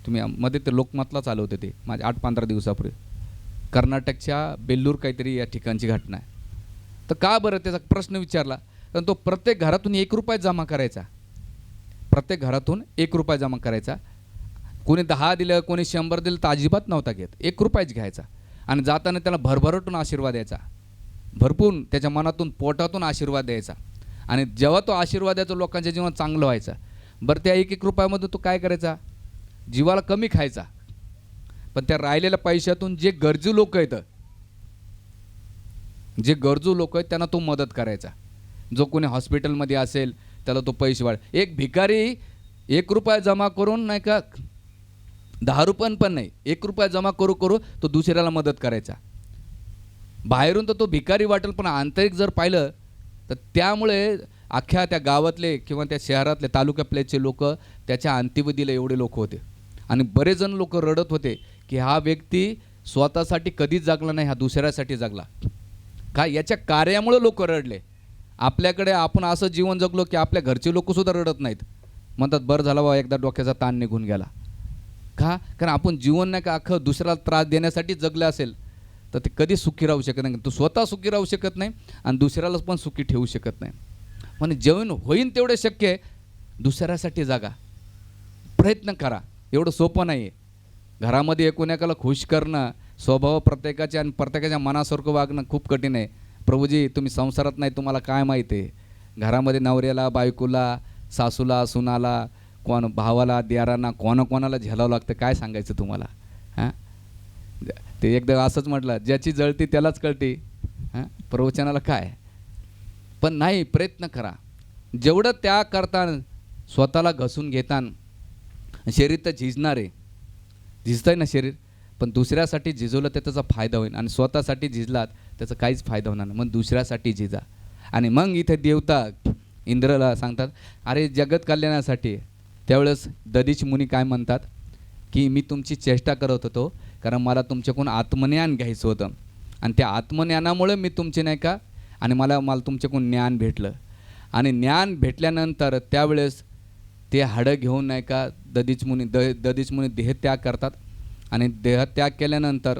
[SPEAKER 1] तुम्ही मध्ये ते लोकमतला चालू होते ते माझ्या 8-15 दिवसापूर्वी. कर्नाटकच्या बेल्लूर काहीतरी या ठिकाणची घटना आहे. तर का बरं, त्याचा प्रश्न विचारला तर तो प्रत्येक घरातून 1 रुपया जमा करायचा. प्रत्येक घरातून 1 रुपया जमा करायचा. कोणी 10 दिलं, कोणी 100 दिलं तर अजिबात नव्हता घेत. 1 रुपयाच घ्यायचा आणि जाताना त्याला भरभराटून आशीर्वाद द्यायचा. भरपूर त्याच्या मनातून, पोटातून आशीर्वाद द्यायचा. आणि जेव्हा तो आशीर्वाद द्यायचा, लोकांच्या जीवन चांगलं व्हायचं. बरं, त्या 1-1 रुपयामधून तो काय करायचा? जीवाला कमी खायचा, पण त्या राहिलेल्या पैशातून जे गरजू लोक आहेत, त्यांना तो मदत करायचा. जो कोणी हॉस्पिटलमध्ये असेल त्याला तो पैसे वाढ. एक भिकारी 1 रुपया जमा करून, नाही का 10 रुपये पण नाही, 1 रुपया जमा करू तो दुसऱ्याला मदत करायचा. बाहेरून तर तो भिकारी वाटेल, पण आंतरिक जर पाहिलं तर त्यामुळे अख्ख्या त्या गावातले किंवा त्या शहरातले, तालुक्यातले लोक त्याच्या अंत्यविधीला एवढे लोक होते. आणि बरेच जण लोक रडत होते की हा व्यक्ती स्वतःसाठी कधीच जगला नाही, हा दुसऱ्यासाठी जगला. का? याच्या कार्यामुळे लोक रडले. आपल्याकडे आपण असं जीवन जगलो की आपल्या घरचे लोकसुद्धा रडत नाहीत. म्हणतात बरं झालं बाबा, एकदा डोक्याचा ताण निघून गेला. का? कारण आपण जीवन नाही का अख्खं दुसऱ्याला त्रास देण्यासाठी जगलं असेल तर ते कधी सुखी राहू शकत नाही. तो स्वतः सुखी राहू शकत नाही आणि दुसऱ्याला पण सुखी ठेवू शकत नाही. म्हणजे जेवण होईन तेवढे शक्य आहे दुसऱ्यासाठी जागा, प्रयत्न करा. एवढं सोपं नाही आहे. घरामध्ये एकोणाकाला खुश करणं, स्वभाव प्रत्येकाचे आणि प्रत्येकाच्या मनासारखं वागणं खूप कठीण आहे. प्रभूजी, तुम्ही संसारात नाही, तुम्हाला काय माहीत आहे. घरामध्ये नवऱ्याला, बायकोला, सासूला, सुनाला, भावाला, दियारांना, कोणाला झेलावं लागतं. काय सांगायचं तुम्हाला? हां, ते एकदा असंच म्हटलं, ज्याची जळती त्यालाच कळते. हां, प्रवचनाला काय. पण नाही, प्रयत्न करा. जेवढं त्या करता, स्वतःला घसून घेताना, शरीर तर झिजणार आहे, झिजतंय ना शरीर, पण दुसऱ्यासाठी झिजवलं तर त्याचा फायदा होईल. आणि स्वतःसाठी झिजलात त्याचा काहीच फायदा होणार नाही. मग दुसऱ्यासाठी झिजा. आणि मग इथे देवता इंद्रला सांगतात, अरे जगत कल्याणासाठी. त्यावेळेस ददीच मुनी काय म्हणतात की मी तुमची चेष्टा करत होतो, कारण मला तुमच्याकडून आत्मज्ञान घ्यायचं होतं. आणि त्या आत्मज्ञानामुळे मी तुमचे नाही का, आणि मला तुम्च्याकडून ज्ञान भेटलं. आणि ज्ञान भेटल्यानंतर त्यावेळेस ते हाडं घेऊन नाही का ददीच मुनी देहत्याग करतात. आणि देहत्याग केल्यानंतर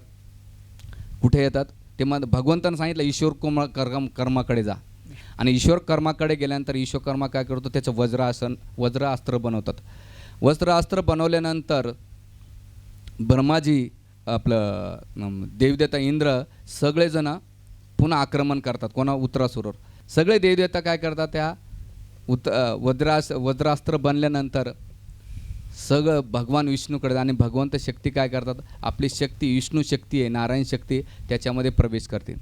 [SPEAKER 1] कुठे येतात ते मग भगवंतानं सांगितलं ईश्वर कर्माकडे जा. आणि ईश्वर कर्माकडे गेल्यानंतर ईश्वर कर्मा काय करतो, त्याचं वज्रास्त्र बनवतात. वज्रास्त्र बनवल्यानंतर ब्रह्माजी, आपलं देवदेवता इंद्र, सगळेजण पुन्हा आक्रमण करतात. कोणा? उत्तरासुरावर. सगळे देवदेवता काय करतात, त्या वज्रास्त्र बनल्यानंतर सगळं भगवान विष्णूकडे. आणि भगवंत शक्ती काय करतात, आपली शक्ती, विष्णू शक्ती आहे, नारायण शक्ती, त्याच्यामध्ये प्रवेश करते.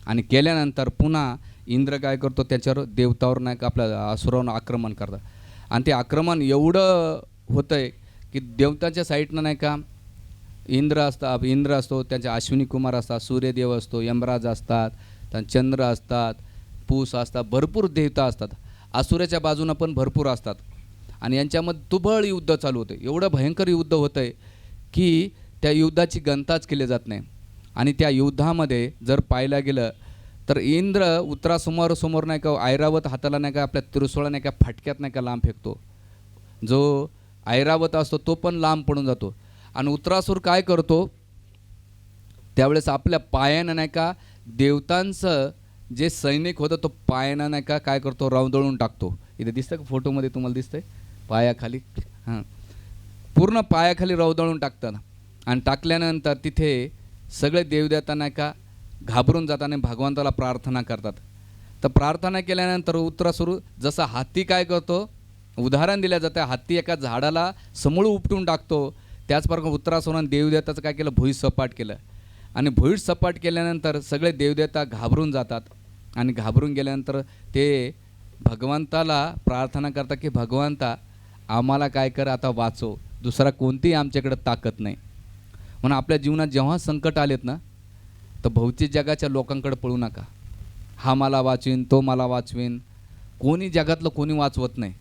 [SPEAKER 1] आणि केल्यानंतर पुन्हा इंद्र काय करतो, त्याच्यावर देवतावर नाही का आपल्या असुरावर आक्रमण करतात. आणि ते आक्रमण एवढं होतं आहे की देवताच्या साईडनं नाही का इंद्र असतो, त्यांचे अश्विनी कुमार असतात, सूर्यदेव असतो, यमराज असतात, चंद्र असतात, पूस असतात, भरपूर देवता असतात. असुराच्या बाजूनं पण भरपूर असतात. आणि यांच्यामध्ये तुबळ युद्ध चालू होतं. एवढं भयंकर युद्ध होतं आहे की त्या युद्धाची गणताच केली जात नाही. आणि त्या युद्धामध्ये जर पाहायला गेलं तर इंद्र समोर नाही का ऐरावत हाताला नाही का आपल्या त्रिशूळा नाही का फटक्यात नाही का लांब फेकतो. जो ऐरावत असतो तो पण लांब पडून जातो. आणि उत्तरासूर काय करतो, त्यावेळेस आपल्या पायानं नाही का देवतांचं जे सैनिक होतं तो पायानं नाही का काय करतो, रवदळून टाकतो. इथे दिसतं का फोटोमध्ये तुम्हाला दिसतंय पायाखाली, हां पूर्ण पायाखाली रवदळून टाकतात. आणि टाकल्यानंतर तिथे सगळे देवदेवता नाही का घाबरून जाताना भगवंताला प्रार्थना करतात. तर प्रार्थना केल्यानंतर उत्तरासूर जसा हत्ती काय करतो, उदाहरण दिलं जातं, हत्ती एका झाडाला समूळ उपटून टाकतो, त्याचप्रकारे उत्तरासुराने देवदेवताचं काय केलं, भुईस सपाट केलं. आणि भुईस सपाट केल्यानंतर सगळे देवदेवता घाबरून जातात. आणि घाबरून गेल्यानंतर ते भगवंताला प्रार्थना करतात की भगवंता आम्हाला काय कर, आता वाचव, दुसरा कोणतीही आमच्याकडे ताकद नाही. म्हणून आपल्या जीवनात जेव्हा संकट आलेत ना, तर भौतिक जगाच्या लोकांकडे पळू नका. हा मला वाचवीन, तो मला वाचवीन, कोणी जगातलं कोणी वाचवत नाही.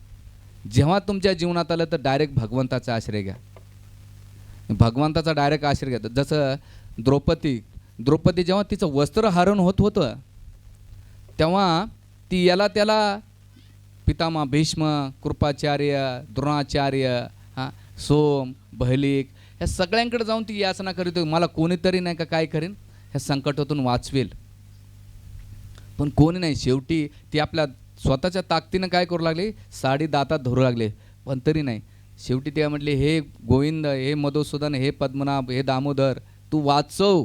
[SPEAKER 1] जेव्हा तुमच्या जीवनात आलं तर डायरेक्ट भगवंताचा आश्रय घ्या, भगवंताचा डायरेक्ट आश्रय घ्या. जसं द्रौपदी जेव्हा तिचं वस्त्र हरण होत होतं तेव्हा ती याला त्याला पितामह भीष्म, कृपाचार्य, द्रोणाचार्य, सोम, बहलिक ह्या सगळ्यांकडे जाऊन ती याचना करीत होती, मला कोणीतरी नाही का काय करेन, ह्या संकटातून वाचवेल. पण कोणी नाही. शेवटी ती आपल्या स्वतःच्या ताकदीनं काय करू लागली, साडी दातात धरू लागले, पण तरी नाही. शेवटी ते म्हटले, हे गोविंद, हे मधुसूदन, हे पद्मनाभ, हे दामोदर, तू वाचव.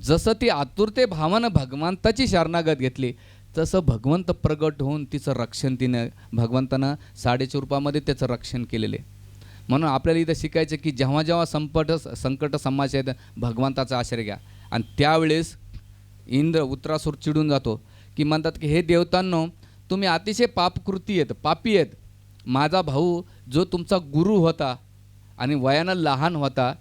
[SPEAKER 1] जसं ती आतुरते भावानं भगवंताची शरणागत घेतली तसं भगवंत प्रगट होऊन तिचं रक्षण, तिनं भगवंतानं साडीच्या रूपामध्ये त्याचं रक्षण केलेले. म्हणून आपल्याला इथं शिकायचं की जेव्हा जेव्हा संकट समाज आहेत भगवंताचा आश्रय घ्या. आणि त्यावेळेस उत्तरासूर चिडून जातो की म्हणतात की हे देवतांनो, तुम्ही अतिशय पापकृती आहेत, पापी आहेत. माझा भाऊ जो तुमचा गुरु होता आणि वयानं लहान होता,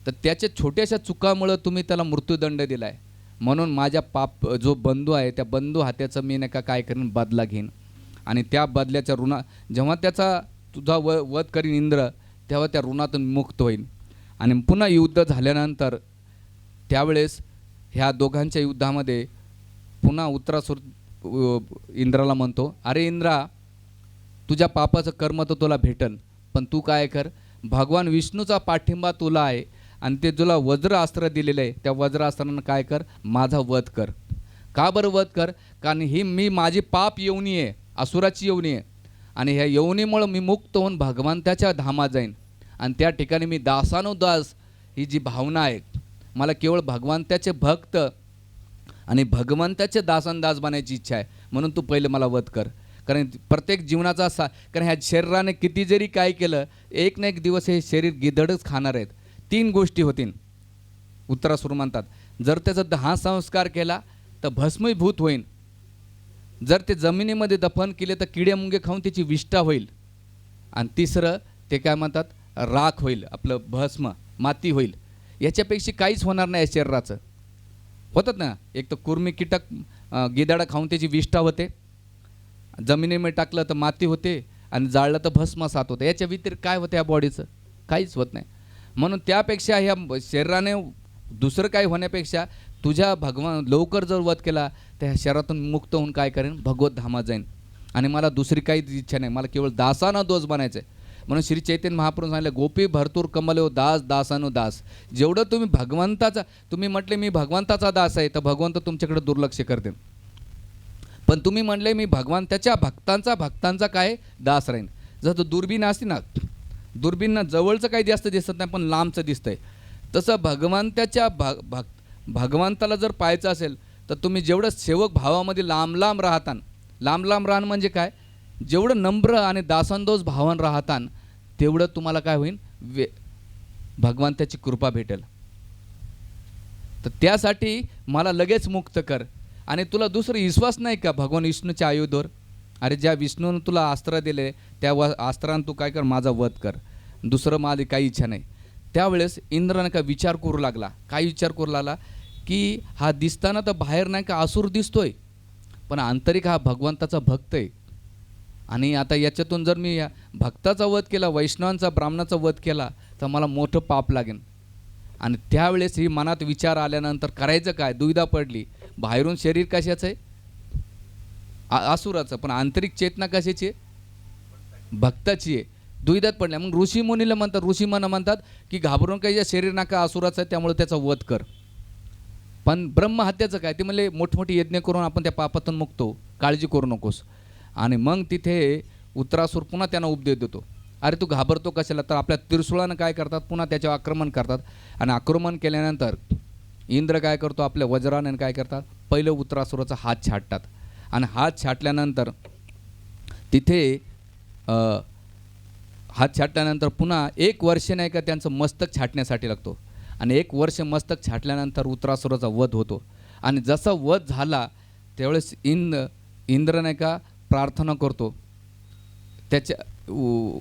[SPEAKER 1] तर त्याच्या छोट्याशा चुकामुळं तुम्ही त्याला मृत्यूदंड दिला आहे. म्हणून माझ्या जो बंधू आहे त्या बंधू हात्याचं मी नाही का काय करीन, बदला घेईन. आणि त्या बदल्याच्या जेव्हा त्याचा तुझा वध करीन इंद्र, तेव्हा त्या ऋणातून मुक्त होईल. आणि पुन्हा युद्ध झाल्यानंतर त्यावेळेस ह्या दोघांच्या युद्धामध्ये पुन्हा उत्तरासूर इंद्राला म्हणतो, अरे इंद्रा, तुझ्या पापाचं कर्म तर तुला भेटल, पण तू काय कर, भगवान विष्णूचा पाठिंबा तुला आहे आणि ते तुला वज्रास्त्र दिलेलं आहे, त्या वज्रास्त्रानं काय कर, माझा वध कर. का बरं वध कर, कारण ही माझी पाप योनी आहे, असुराची योनी आहे. आणि ह्या योनीमुळं मी मुक्त होऊन भगवंताच्या धामात जाईन. आणि त्या ठिकाणी मी दासानुदास ही जी भावना आहे, मला केवळ भगवंताचे भक्त आणि भगवंताचे दासानदास बनायची इच्छा आहे. म्हणून तू पहिले मला वध कर. कारण प्रत्येक जीवनाचा कारण ह्या शरीराने किती जरी काय केलं, एक ना एक दिवस हे शरीर गिधडच खाणार आहेत. 3 गोष्टी होतील. उत्तरासूर म्हणतात, जर त्याचा 10 संस्कार केला तर भस्मीभूत होईल, जर ते जमिनीमध्ये दफन केले तर किडे मुंगे खाऊन त्याची विष्ठा होईल, आणि तिसरं ते काय म्हणतात, राख होईल, आपलं भस्म माती होईल. याच्यापेक्षा काहीच होणार नाही या शरीराचं. होतात ना, एक तर कुर्मी कीटक गिधाडं खाऊन त्याची विष्ठा होते, जमिनीमध्ये टाकलं तर माती होते, आणि जाळलं तर भस्मसात होतं. याच्या व्यतिरिक्त काय होतं या बॉडीचं, काहीच होत नाही. म्हणून त्यापेक्षा ह्या शरीराने दुसरं काय होण्यापेक्षा तुझ्या भगवान लवकर जर वध केला तर ह्या शरीरातून मुक्त होऊन काय करेन, भगवत धामात जाईन. आणि मला दुसरी काहीच इच्छा नाही, मला केवळ दासानं दोष बनायचं आहे. म्हणून श्री चैतन्य महाप्रभू सांगितलं, गोपी भरतूर कमलो दास दासानु दास. जेवढं तुम्ही भगवंताचा, तुम्ही म्हटले मी भगवंताचा दास आहे, तर भगवंत तुमच्याकडे दुर्लक्ष करते. पण तुम्ही म्हणले मी भगवंताच्या भक्तांचा काय दास राहीन. जसं दुर्बीण असते ना, दुर्बीणनं जवळचं काही जास्त दिसत नाही, पण लांबचं दिसतंय. तसं भगवंताच्या भगवंताला जर पाहायचं असेल तर तुम्ही जेवढं सेवक भावामध्ये लांब लांब राहतान, लांब लांब राहणं म्हणजे काय, जेवढं नम्र आणि दासांदोष भावान राहतान तेवढं तुम्हाला काय होईल, भगवंताची कृपा भेटेल. तर त्यासाठी मला लगेच मुक्त कर. आणि तुला दुसरं विश्वास नाही का भगवान विष्णूच्या आयुधावर? अरे ज्या विष्णूनं तुला अस्त्र दिले त्या अस्त्रानं तू काय कर, माझा वध कर, दुसरं माझी काही इच्छा नाही. त्यावेळेस इंद्रानं का विचार करू लागला, काय विचार करू लागला की हा दिसताना तर बाहेर नाही का असुर दिसतोय, पण आंतरिक हा भगवंताचा भक्त आहे. आणि आता याच्यातून जर मी या भक्ताचा वध केला, वैष्णवांचा ब्राह्मणाचा वध केला, तर मला मोठं पाप लागेल. आणि त्यावेळेस ही मनात विचार आल्यानंतर करायचं काय, दुविधा पडली. बाहेरून शरीर कशाचं आहे, आसुराचं, पण आंतरिक चेतना कशाची आहे, भक्ताची आहे. दुविधात पडल्या. मग ऋषीमुनीला म्हणतात, ऋषीमुनी म्हणतात की घाबरून काही शरीर नाका आसुराचं आहे, त्यामुळे त्याचा वध कर. पण ब्रह्महत्याचं काय, ते म्हणले मोठमोठी यज्ञ करून आपण त्या पापातून मुक्त होऊ, काळजी करू नकोस. आणि मग तिथे उत्तरासूर पुन्हा त्यांना उपदेश देतो, अरे तू घाबरतो कशाला, तर आपल्या त्रिशूळानं काय करतात, पुन्हा त्याच्यावर आक्रमण करतात. आणि आक्रमण केल्यानंतर इंद्र काय करतो, आपल्या वज्राने काय करतात, पहिलं उत्तरासुराचा हात छाटतात. आणि हात छाटल्यानंतर तिथे हात छाटल्यानंतर पुन्हा 1 वर्ष नाही का त्यांचं मस्तक छाटण्यासाठी लागतो. आणि 1 वर्ष मस्तक छाटल्यानंतर उत्तरासुराचा वध होतो. आणि जसा वध झाला त्यावेळेस इंद्र नाही का प्रार्थना करतो.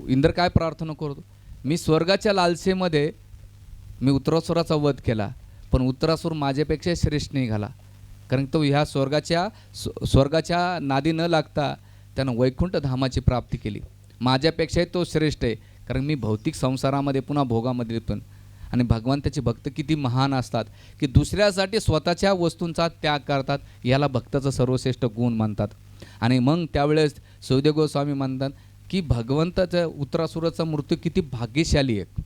[SPEAKER 1] इंद्र काय प्रार्थना करतो, मी स्वर्गाच्या लालसेमध्ये मी उत्तरासुराचा वध केला, पण उत्तरासुर माझ्यापेक्षा श्रेष्ठ निघाला. कारण तो ह्या स्वर्गाच्या नादी न लागता त्यानं वैकुंठ धामाची प्राप्ती केली. माझ्यापेक्षाही तो श्रेष्ठ आहे, कारण मी भौतिक संसारामध्ये पुन्हा भोगामध्ये पण. आणि भगवंताचे भक्त किती महान असतात की दुसऱ्यासाठी स्वतःच्या वस्तूंचा त्याग करतात, याला भक्ताचं सर्वश्रेष्ठ गुण मानतात. आणि मग त्यावेळेस सुखदेव गोस्वामी म्हणतात की भगवंताचा उत्तरासुराचा मृत्यू किती भाग्यशाली आहे,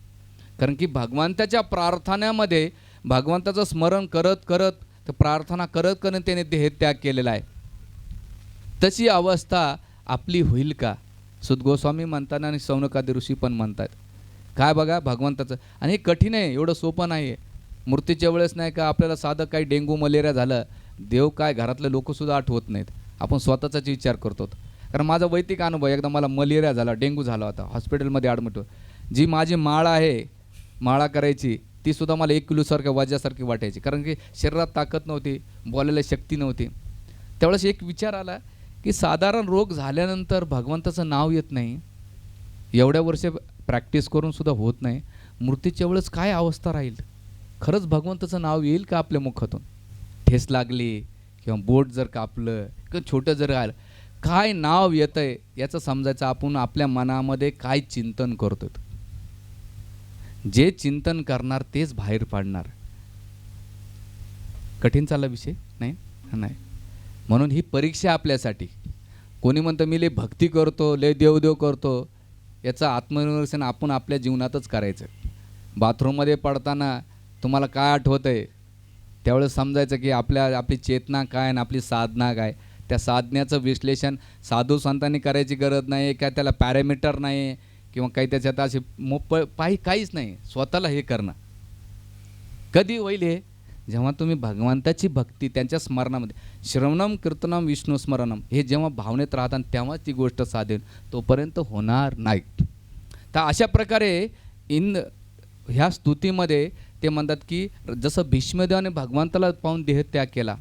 [SPEAKER 1] कारण की भगवंताच्या प्रार्थनेमध्ये भगवंताचं स्मरण करत करत, तर प्रार्थना करत करत त्याने देहत्याग केलेला आहे. तशी अवस्था आपली होईल का, सुत गोस्वामी म्हणतात आणि सौनकादी ऋषी पण म्हणतात. काय बघा भगवंताचं, आणि हे कठीण आहे, एवढं सोपं नाही आहे. मृत्यूच्या वेळेस नाही का आपल्याला साधं काही डेंग्यू मलेरिया झालं, देव काय घरातले लोकसुद्धा आठवत नाहीत, आपण स्वतःचाच विचार करतो. कारण माझा वैयक्तिक अनुभव, एकदा मला मलेरिया झाला, डेंग्यू झाला होता, हॉस्पिटलमध्ये ॲडमिट हो. जी माझी माळा आहे, माळा करायची, तीसुद्धा मला 1 किलोसारख्या वजासारखी वाटायची, कारण की शरीरात ताकद नव्हती, बोलायला शक्ती नव्हती. त्यावेळेस एक विचार आला की साधारण रोग झाल्यानंतर भगवंताचं नाव येत नाही, एवढ्या वर्ष प्रॅक्टिस करून सुद्धा होत नाही, मृत्यूच्या वेळेस काय अवस्था राहील, खरंच भगवंताचं नाव येईल का आपल्या मुखातून. ठेस लागली किंवा बोट जर कापलं किंवा छोटं जर आलं, काय नाव येतं आहे याचं समजायचं आपण आपल्या मनामध्ये काय चिंतन करतो. जे चिंतन करणार तेच बाहेर पाडणार. कठीण चालला विषय नाही नाही. म्हणून ही परीक्षा आपल्यासाठी. कोणी म्हणतं मी लय भक्ती करतो, लय देवदेव करतो, याचं आत्मनिर्देशन आपण आपल्या जीवनातच करायचं. बाथरूममध्ये पडताना तुम्हाला काय आठवतं आहे, त्यावेळेस समजायचं की आपली चेतना काय आणि आपली साधना काय. त्या साधण्याचं विश्लेषण साधू संतांनी करायची गरज नाही, काय त्याला पॅरामीटर नाही किंवा काही त्याच्यात असे काहीच नाही. स्वतःला हे करणं कधी होईल हे, जेव्हा तुम्ही भगवंताची भक्ती त्यांच्या स्मरणामध्ये, श्रवणम कीर्तनम विष्णू स्मरणम, हे जेव्हा भावनेत राहतात तेव्हाच ती गोष्ट साधेल, तोपर्यंत होणार नाही. तर अशा प्रकारे ह्या स्तुतीमध्ये ते म्हणतात की जसं भीष्मदेवाने भगवंताला पाहून देहत्याग केला,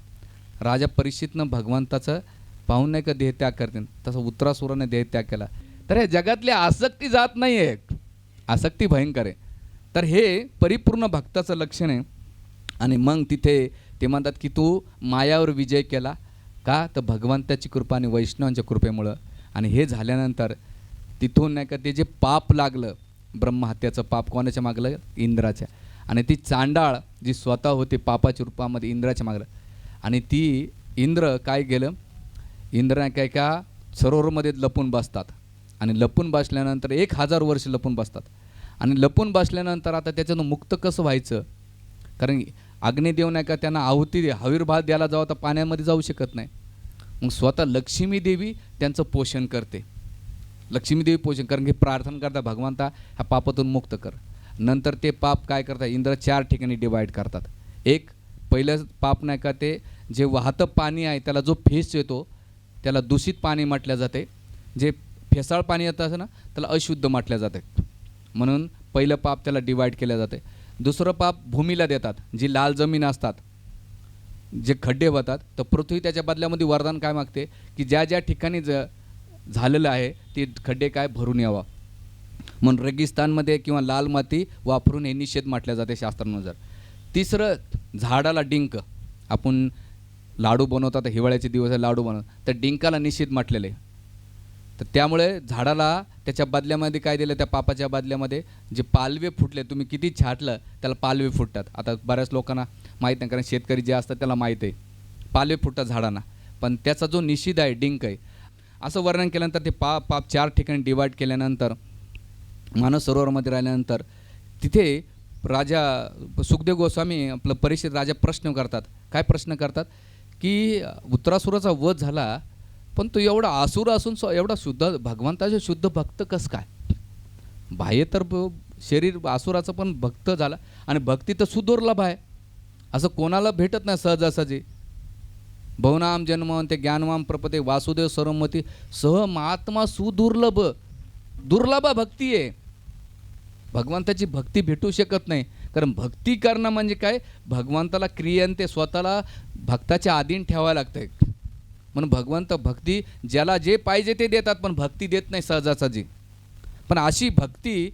[SPEAKER 1] राजा परीक्षितनं भगवंताचं पाहून नाही का देहत्याग करते, तसं उत्तरासुराने देहत्याग केला. तर हे जगातली आसक्ती जात नाही आहे, आसक्ती भयंकर आहे. तर हे परिपूर्ण भक्ताचं लक्षण आहे. आणि मग तिथे ते म्हणतात की तू मायावर विजय केला का, तर भगवंताची कृपा आणि वैष्णवांच्या कृपेमुळं. आणि हे झाल्यानंतर तिथून नाही का ते जे पाप लागलं, ब्रह्महत्याचं पाप कोणाच्या मागलं, इंद्राच्या. आणि ती चांडाळ जी स्वतः होती पापाच्या रूपामध्ये इंद्राच्या मागलं. आणि ती इंद्र काय गेलं, इंद्र काय का सरोवरमध्ये लपून बसतात. आणि लपून बसल्यानंतर 1000 वर्ष लपून बसतात. आणि लपून बसल्यानंतर आता त्याच्यानं मुक्त कसं व्हायचं, कारण अग्निदेव नाही का त्यांना आविर्भाव द्यायला जावं तर पाण्यामध्ये जाऊ शकत नाही. मग स्वतः लक्ष्मी देवी त्यांचं पोषण करते. लक्ष्मी देवी पोषण, कारण की प्रार्थना करता भगवंता ह्या पापातून मुक्त कर. नंतर ते पाप काय करतात, इंद्र 4 ठिकाणी डिवाईड करतात. एक पहिलं पाप नाही का, ते जे वाहतं पाणी आहे त्याला जो फेस येतो त्याला दूषित पाणी म्हटलं जाते. जे फेसाळ पाणी येतं असं ना त्याला अशुद्ध म्हटलं जाते. म्हणून पहिलं पाप त्याला डिवाईड केलं जाते. दुसरं पाप भूमीला देतात, जी लाल जमीन असतात, जे खड्डे होतात, तर पृथ्वी त्याच्या बदल्यामध्ये वरदान काय मागते की ज्या ज्या ठिकाणी झालेलं आहे ते खड्डे काय भरून यावा. म्हणून रेगिस्तानमध्ये किंवा लाल माती वापरून हे निषेध म्हटलं जाते शास्त्रानुसार. तिसरं झाडाला डिंक, आपण लाडू बनवतात, हिवाळ्याचे दिवस लाडू बनवतात, तर डिंकाला निषेध म्हटलेले. तर त्यामुळे झाडाला त्याच्या बदल्यामध्ये काय दिलं, त्या पापाच्या बदल्यामध्ये जे पालवे फुटले, तुम्ही किती छाटलं त्याला पालवे फुटतात. आता बऱ्याच लोकांना माहीत नाही, कारण शेतकरी जे असतात त्याला माहीत आहे पालवे फुटतात झाडांना, पण त्याचा जो निषेध आहे, डिंक आहे, असं वर्णन केल्यानंतर ते पाप 4 ठिकाणी डिवाईड केल्यानंतर मानस सरोवरामध्ये राहिल्यानंतर तिथे राजा सुखदेव गोस्वामी आपलं परीक्षित राजा प्रश्न करतात. काय प्रश्न करतात की उत्तरासुराचा वध झाला, पण तो एवढा आसुर असून एवढा शुद्ध भगवंताचे शुद्ध भक्त कसं काय? बाह्य तर शरीर आसुराचं, पण भक्त झाला, आणि भक्ती तर सुदुर्लभ आहे, असं कोणाला भेटत नाही सहजासहजी. भवनाम जन्मवंते ज्ञानवाम प्रपते वासुदेव सरमती सह महात्मा सुदुर्लभ. दुर्लभ भक्ती आहे, भगवंताची भक्ती भेटू शकत नाही. कारण भक्ती करणं म्हणजे काय, भगवंताला क्रियान ते स्वतःला भक्ताच्या अधीन ठेवावं लागतं. म्हणून भगवंत भक्ती ज्याला जे पाहिजे ते देतात, पण भक्ती देत नाही सहजासहजी. पण अशी भक्ती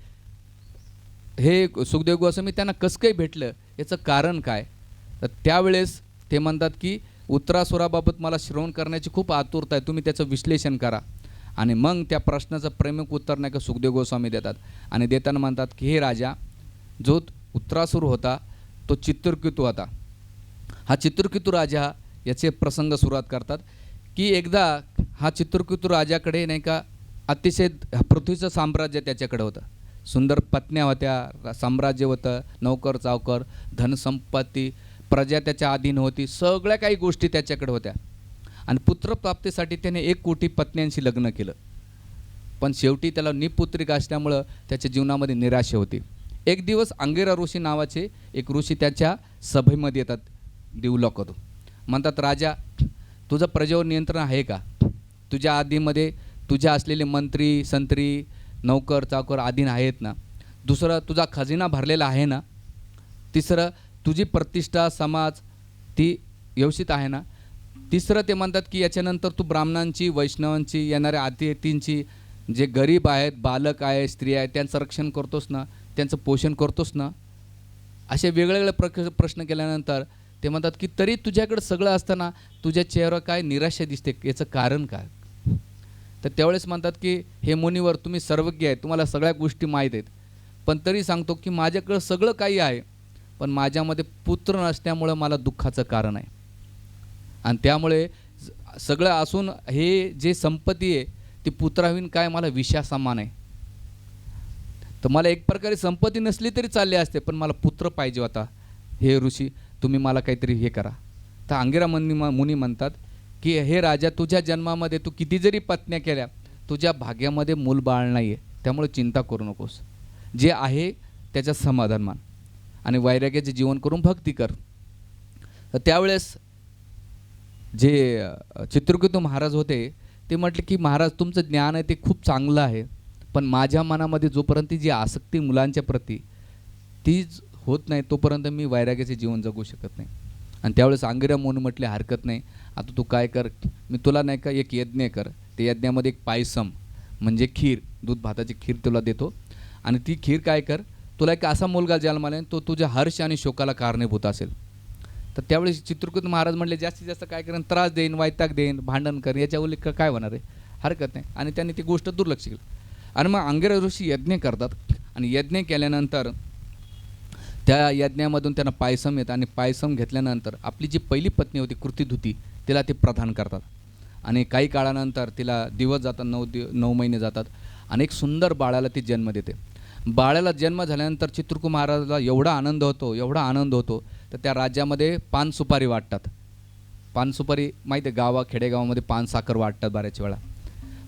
[SPEAKER 1] हे सुखदेव गोस्वामी त्यांना कसं काही भेटलं, याचं कारण काय? तर त्यावेळेस ते म्हणतात की उत्तरासुराबाबत मला श्रवण करण्याची खूप आतुरता आहे, तुम्ही त्याचं विश्लेषण करा. आणि मग त्या प्रश्नाचं प्रेमक उत्तर नाही का सुखदेव गोस्वामी देतात. आणि देताना म्हणतात की हे राजा, जो उत्तरासुर होता तो चित्रकेतू होता. हा चित्रकेतू राजा, याचे प्रसंग सुरुवात करतात की एकदा हा चित्रकेतू राजाकडे नाही का अतिशय पृथ्वीचं साम्राज्य त्याच्याकडे होतं. सुंदर पत्न्या होत्या, साम्राज्य होतं, नौकर चावकर, धनसंपत्ती, प्रजा त्याच्या अधीन होती, सगळ्या काही गोष्टी त्याच्याकडे होत्या. आणि पुत्रप्राप्तीसाठी त्याने 1 कोटी पत्न्यांशी लग्न केलं, पण शेवटी त्याला निपुत्रिक असल्यामुळं त्याच्या जीवनामध्ये निराशा होती. एक दिवस अंगिरा ऋषी नावाचे एक ऋषी त्याच्या सभेमध्ये येतात देवलोकातून. म्हणतात, राजा, तुझं प्रजेवर नियंत्रण आहे का? तुझ्या आधीमध्ये तुझ्या असलेले मंत्री संत्री नौकर चाकर अधीन आहेत ना? दुसरं, तुझा खजिना भरलेला आहे ना? तिसरं, तुझी प्रतिष्ठा समाज ती व्यवस्थित आहे ना? तिसरं ते म्हणतात की याच्यानंतर तू ब्राह्मणांची, वैष्णवांची, येणाऱ्या अतिथींची, जे गरीब आहेत, बालक आहे, स्त्री आहे, त्यांचं रक्षण करतोस ना? त्यांचं पोषण करतोस ना? असे वेगवेगळे प्रश्न केल्यानंतर ते म्हणतात की तरी तुझ्याकडे सगळं असताना तुझ्या चेहऱ्यावर काय निराशा दिसते, याचं कारण काय? तर त्यावेळेस म्हणतात की हे मुनिवर, तुम्ही सर्वज्ञ आहे, तुम्हाला सगळ्या गोष्टी माहीत आहेत, पण तरी सांगतो की माझ्याकडं सगळं काही आहे, पण माझ्यामध्ये पुत्र नसल्यामुळं मला दुःखाचं कारण आहे. आणि त्यामुळे सगळं असून हे जे संपत्ती आहे ती पुत्राविन काय मला विषयासमान आहे. तर मला एक प्रकारे संपत्ती नसली तरी चालली असते, पण मला पुत्र पाहिजे होता. हे ऋषी, तुम्ही मला काहीतरी हे करा. तर अंगिरा मुनी म्हणतात की हे राजा, तुझ्या जन्मामध्ये तू किती जरी पत्न्या केल्या, तुझ्या भाग्यामध्ये मूलबाळ नाही आहे, त्यामुळे चिंता करू नकोस. जे आहे त्याच्यात समाधान मान आणि वैराग्याचे जीवन करून भक्ती कर. तर त्यावेळेस जे चित्रकेतू महाराज होते ते म्हटले की महाराज, तुमचं ज्ञान आहे ते खूप चांगलं आहे, पण माझ्या मनामध्ये जोपर्यंत जी आसक्ती मुलांच्या प्रती तीच होत नाही, तोपर्यंत मी वैराग्याचे जीवन जगू शकत नाही. आणि त्यावेळेस अंगिरा मुनी म्हटले, हरकत नाही, आता तू काय कर, मी तुला नाही का एक यज्ञ कर, ते यज्ञामध्ये एक पायसम म्हणजे खीर, दूध भाताची खीर तुला देतो, आणि ती खीर काय कर, तुला एक असा मुलगा जन्माला तो तुझ्या हर्ष आणि शोकाला कारणीभूत असेल. तर त्यावेळेस चित्रकेतू महाराज म्हटले, जास्तीत जास्त काय करेन, त्रास देईन, वैताग देईन, भांडण कर, याच्या उल्लेख काय होणार आहे, हरकत नाही. आणि त्यांनी ती गोष्ट दुर्लक्ष केली. आणि मग अंगिरा ऋषी यज्ञ करतात, आणि यज्ञ केल्यानंतर त्या यज्ञामधून त्यांना पायसम येतं, आणि पायसम घेतल्यानंतर आपली जी पहिली पत्नी होती कृतिधुती, तिला ते प्रदान करतात. आणि काही काळानंतर तिला दिवस जातात, 9 महिने जातात, आणि एक सुंदर बाळाला ती जन्म देते. बाळाला जन्म झाल्यानंतर चित्रकेतू महाराजाला एवढा आनंद होतो, तर त्या राज्यामध्ये पान सुपारी वाटतात. पान सुपारी माहिती आहे, खेडेगावामध्ये पान साखर वाटतात बऱ्याच वेळा.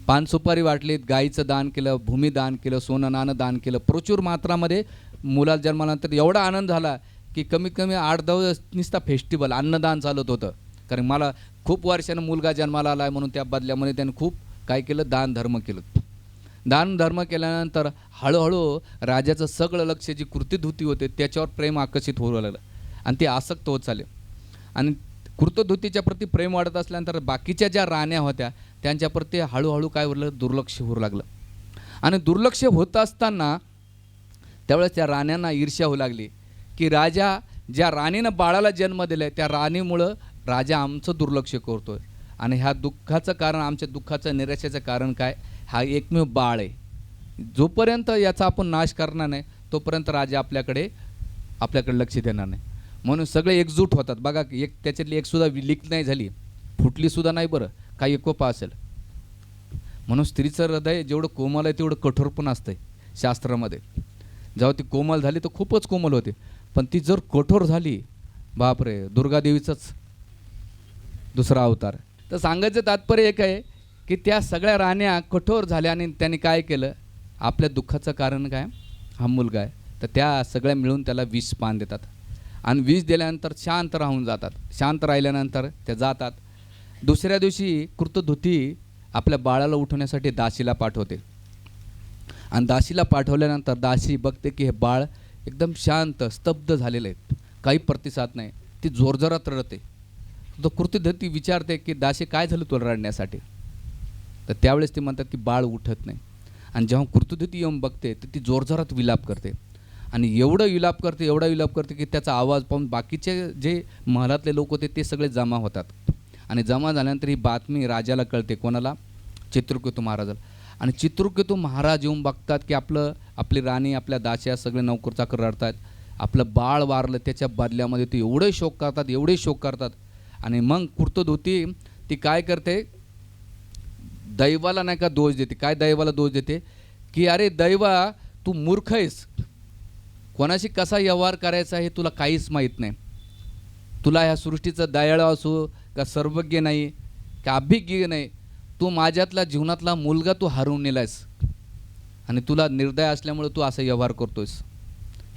[SPEAKER 1] पान सुपारी वाटलीत, गाईचं दान केलं, भूमी दान केलं, सोनं नाणं दान केलं, प्रचूर मात्रामध्ये. मुलाला जन्मानंतर एवढा आनंद झाला की कमीत कमी 8-10 नुसता फेस्टिवल, अन्नदान चालत होतं. कारण मला खूप वर्षानं मुलगा जन्माला आला आहे, म्हणून त्या बदल्यामध्ये त्यानं खूप काय केलं, दान धर्म केलं. दान धर्म केल्यानंतर हळूहळू राजाचं सगळं लक्ष जी कृतिधुती होते त्याच्यावर प्रेम आकर्षित होऊ लागलं, आणि ते आसक्त होत चालले. आणि कृतधुतीच्या प्रती प्रेम वाढत असल्यानंतर बाकीच्या ज्या राण्या होत्या त्यांच्याप्रती हळूहळू काय होलं, दुर्लक्ष होऊ लागलं. आणि दुर्लक्ष होत असताना त्यावेळेस त्या राण्यांना ईर्ष्या होऊ लागली की राजा, ज्या राणीनं बाळाला जन्म दिला आहे त्या राणीमुळं राजा आमचं दुर्लक्ष करतो आहे, आणि ह्या दुःखाचं कारण, आमच्या दुःखाचं निराशेचं कारण काय, हा एकमेव बाळ आहे. जोपर्यंत याचा आपण नाश करणार नाही तोपर्यंत राजा आपल्याकडे लक्ष देणार नाही. म्हणून सगळे एकजूट होतात. बघा एक त्याच्यातली एकसुद्धा लीक नाही झाली, फुटलीसुद्धा नाही. बरं काही एकोपा असेल. म्हणून स्त्रीचं हृदय जेवढं कोमल आहे तेवढं कठोर पण असतं शास्त्रामध्ये. जेव्हा ती कोमल झाली तर खूपच कोमल होते, पण ती जर कठोर झाली, बापरे, दुर्गादेवीचाच दुसरा अवतार. तर सांगायचं तात्पर्य एक आहे की त्या सगळ्या राण्या कठोर झाल्या आणि त्यांनी काय केलं, आपल्या दुःखाचं कारण काय, हा मुलगा आहे, तर त्या सगळ्या मिळून त्याला विष पान देतात आणि विष दिल्यानंतर शांत राहून जातात. शांत राहिल्यानंतर त्या जातात. दुसऱ्या दिवशी कृतधुती आपल्या बाळाला उठवण्यासाठी दासीला पाठवते आणि दासीला पाठवल्यानंतर दासी बघते की हे बाळ एकदम शांत स्तब्ध झालेलं आहे, काही प्रतिसाद नाही. ती जोरजोरात रडते. तो कृतधुती विचारते की दासी काय झालं तुला रडण्यासाठी, तर त्यावेळेस ती म्हणतात की बाळ उठत नाही. आणि जेव्हा कृतधुती येऊन बघते तर ती जोरजोरात विलाप करते आणि एवढा विलाप करते की त्याचा आवाज पाहून बाकीचे जे महालातले लोक होते ते सगळे जमा होतात. आणि जमा झाल्यानंतर ही बातमी राजाला कळते. कोणाला? चित्रकेतू महाराजाला. आणि चित्रकेतू महाराज येऊन बघतात की आपली राणी, आपल्या दास्या, सगळे नौकर चाकर रडतात. आपलं बाळ वारलं त्याच्या बदल्यामध्ये ते एवढे शोक करतात. आणि मग कृतधुती ती काय करते, दैवाला नाही का दोष देते. काय दैवाला दोष देते की अरे दैवा, तू मूर्ख आहेस, कोणाशी कसा व्यवहार करायचा हे तुला काहीच माहीत नाही. तुला ह्या सृष्टीचं दयाळू असो का सर्वज्ञ नाही का अभिज्ञ नाही, तू माझ्यातला जीवनातला मुलगा तू हरवून नेलायस आणि तुला निर्दय असल्यामुळे तू असा व्यवहार करतोयस,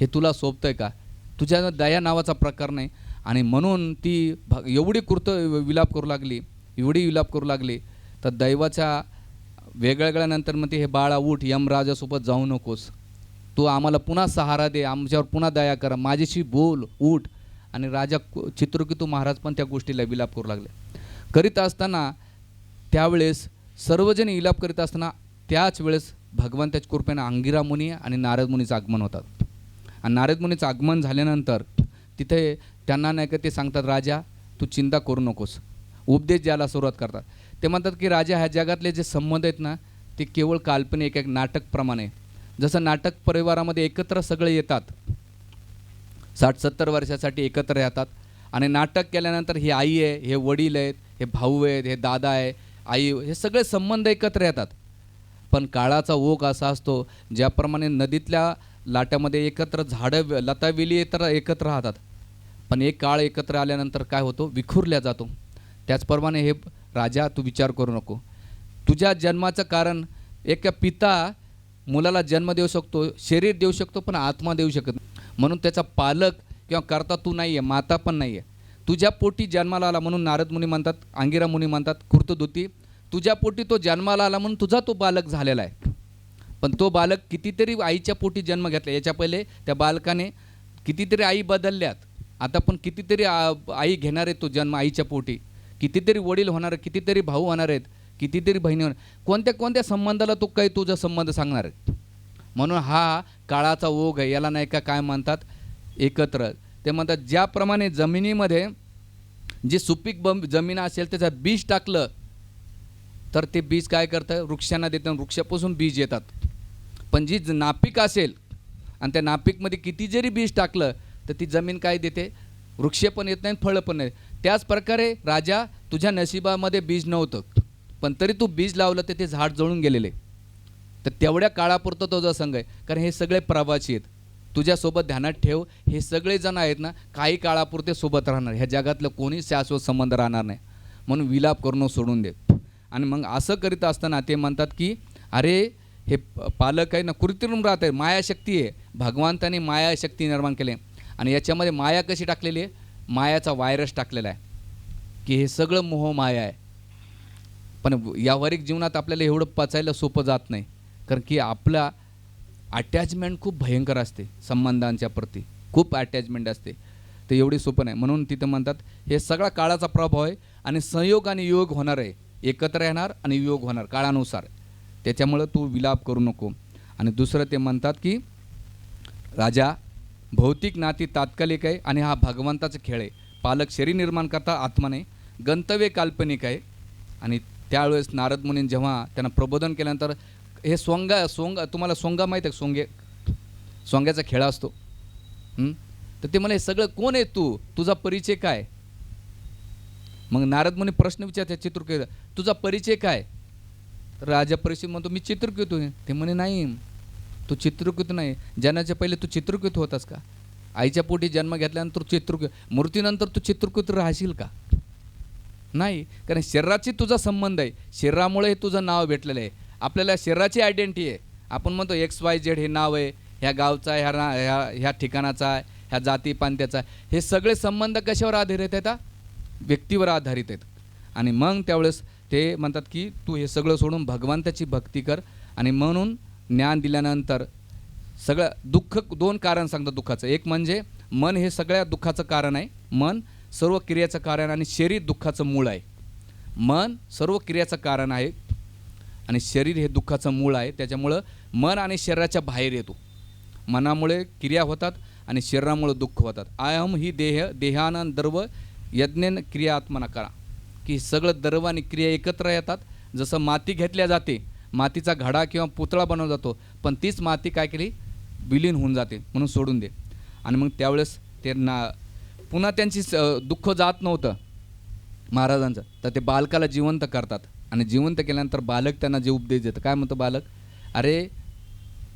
[SPEAKER 1] हे तुला सोबतंय का? तुझ्या दया नावाचा प्रकार नाही. आणि म्हणून ती एवढी विलाप करू लागली तर दैवाच्या वेगळ्यानंतर मग हे बाळा उठ, यमराजासोबत जाऊ नकोस, तू आम्हाला पुन्हा सहारा दे, आमच्यावर पुन्हा दया कर, माझ्याशी बोल, उठ. आणि राजा चित्रकेतू महाराज पण त्या गोष्टीला विलाप करू लागले. करीत असताना त्यावेळेस सर्वजण विलाप करीत असताना त्याच वेळेस भगवंताच्या कृपेने अंगिरा मुनी आणि नारद मुनीचं आगमन होतात. आणि नारद मुनीचं आगमन झाल्यानंतर तिथे त्यांना नाही का ते सांगतात, राजा तू चिंता करू नकोस, उपदेश द्यायला सुरुवात करतात. ते म्हणतात की राजा, ह्या जगातले जे संबंध आहेत ना ते केवळ काल्पनिक, एक नाटकप्रमाणे. जसं नाटक परिवारामध्ये एकत्र सगळे येतात, 60-70 वर्षासाठी एकत्र येतात आणि नाटक केल्यानंतर ही आई आहे, हे वडील आहेत, हे भाऊ आहेत, हे दादा आहे, आई, हे सगळे संबंध एकत्र येतात. पण काळाचा ओघ असा असतो, ज्याप्रमाणे नदीतल्या लाटामध्ये एकत्र झाडं, लतावेली एकत्र राहतात, पण एक काळ एकत्र आल्यानंतर काय होतो, विखुरल्या जातो. त्याचप्रमाणे हे राजा, तू विचार करू नको. तुझ्या जन्माचं कारण, एका पिता मुलाला जन्म देऊ शकतो, शरीर देऊ शकतो, पण आत्मा देऊ शकत नाही. म्हणून त्याचा पालक किंवा कर्ता तू नाही आहे, माता पण नाही आहे. तुझ्या पोटी जन्माला आला म्हणून नारद मुनी म्हणतात, अंगिरा मुनी म्हणतात, कृतधुती, तुझ्या पोटी तो जन्माला आला म्हणून तुझा तो बालक झालेला आहे. पण तो बालक कितीतरी आईच्या पोटी जन्म घेतला. याच्या पहिले त्या बालकाने कितीतरी आई बदलल्यात, आता पण कितीतरी आई घेणार आहे तो जन्म आईच्या पोटी. कितीतरी वडील होणार, कितीतरी भाऊ होणार आहेत, कितीतरी बहिणी होणार. कोणत्या संबंधाला तो काही तुझा संबंध सांगणार आहे. म्हणून हा काळाचा ओघ आहे. याला नाही का काय म्हणतात, एकत्र. ते म्हणतात ज्याप्रमाणे जमिनीमध्ये जी सुपीक जमीन असेल त्याच्यात बीज टाकलं तर ते बीज काय करतं, वृक्षांना देतं, वृक्षापासून बीज येतात. पण जी नापीक असेल आणि त्या नापीकमध्ये किती जरी बीज टाकलं तर ती जमीन काय देते, वृक्ष पण येत नाही, फळं पण नाही. त्याच प्रकारे राजा, तुझ्या नशिबामध्ये बीज नव्हतं, पण तरी तू बीज लावलं तर ते झाड जळून गेलेले. तर तेवढ्या काळापुरतं तुझा संघ आहे, कारण हे सगळे प्रवासी आहेत. तुझ्यासोबत ध्यानात ठेव, हे सगळे जण आहेत ना काही काळापुरते सोबत राहणार, ह्या जगातलं कोणी शाश्वत संबंध राहणार नाही. म्हणून विलाप करणं सोडून दे. आणि मग असं करीत असताना ते म्हणतात की अरे हे पालक आहे ना कृत्रिम राहत आहे, मायाशक्ती आहे. भगवंताने मायाशक्ती निर्माण केली आणि याच्यामध्ये माया कशी टाकलेली आहे, मायाचा व्हायरस टाकलेला आहे की हे सगळं मोह माया आहे. पण व्यावहारिक जीवनात आपल्याला एवढं पचायला सोपं जात नाही, कारण की आपला अटॅचमेंट खूप भयंकर असते, संबंधांच्या प्रती खूप अटॅचमेंट असते, ते एवढी सोपं नाही. म्हणून तिथं म्हणतात हे सगळा काळाचा प्रभाव आहे आणि संयोग आणि योग होणार आहे, एकत्र येणार आणि योग होणार काळानुसार. त्याच्यामुळं तू विलाप करू नको. आणि दुसरं ते म्हणतात की राजा, भौतिक नाती तात्कालिक आहे आणि हा भगवंताचा खेळ आहे. पालक शरीर निर्माण करता, आत्मा नाही. गंतव्य काल्पनिक आहे. आणि त्यावेळेस नारद मुनींनी जेव्हा त्यांना प्रबोधन केल्यानंतर हे सोंगा तुम्हाला सोंगा माहीत आहे? सोंग्याचा खेळ असतो. तर ते म्हणे, सगळं कोण आहे तू? तुझा परिचय काय? मग नारद मुनी प्रश्न विचारते चित्रकेतू, तुझा परिचय काय? तर राजा परीक्षित म्हणतो, मी चित्रकेतू आहे. ते म्हणे, नाही, तू चित्रकेतू नाही. जन्माच्या पहिले तू चित्रकेतू होतास का? आईच्या पोटी जन्म घेतल्यानंतर मृत्यूनंतर तू चित्रकेतू राहशील का? नाही, कारण शरीराची तुझा संबंध आहे. शरीरामुळे हे तुझं नाव भेटलेलं आहे. आपल्याला शरीराची आयडेंटिटी आहे. आपण म्हणतो XYZ हे नाव आहे, ह्या गावचा आहे, ह्या ठिकाणाचा आहे, ह्या जातीपांत्याचा आहे. हे सगळे संबंध कशावर आधारित आहेत? व्यक्तीवर आधारित आहेत. आणि मग त्यावेळेस ते म्हणतात की तू हे सगळं सोडून भगवंताची भक्ती कर. आणि म्हणून ज्ञान दिल्यानंतर सगळं दुःख, दोन कारण सांगतात दुःखाचं. एक म्हणजे मन हे सगळ्या दुःखाचं कारण आहे. मन सर्व क्रियाचं कारण आणि शरीर दुःखाचं मूळ आहे. मन सर्व क्रियाचं कारण आहे आणि शरीर हे दुःखाचं मूळ आहे. त्याच्यामुळं मन आणि शरीराच्या बाहेर येतो. मनामुळे क्रिया होतात आणि शरीरामुळे दुःख होतात. अहम ही देहानं द्रव यज्ञेन क्रिया आत्मना करा, की सगळं द्रव आणि क्रिया एकत्र येतात. जसं माती घेतल्या जाते, मातीचा घडा किंवा पुतळा बनवला जातो, पण तीच माती काय केली, विलीन होऊन जाते, म्हणून सोडून दे. आणि मग त्यावेळेस ते पुन्हा त्यांची दुःख जात नव्हतं महाराजांचं, तर ते बालकाला जिवंत करतात. आणि जिवंत केल्यानंतर बालक त्यांना जे उपदेश देतं, काय म्हणतो बालक, अरे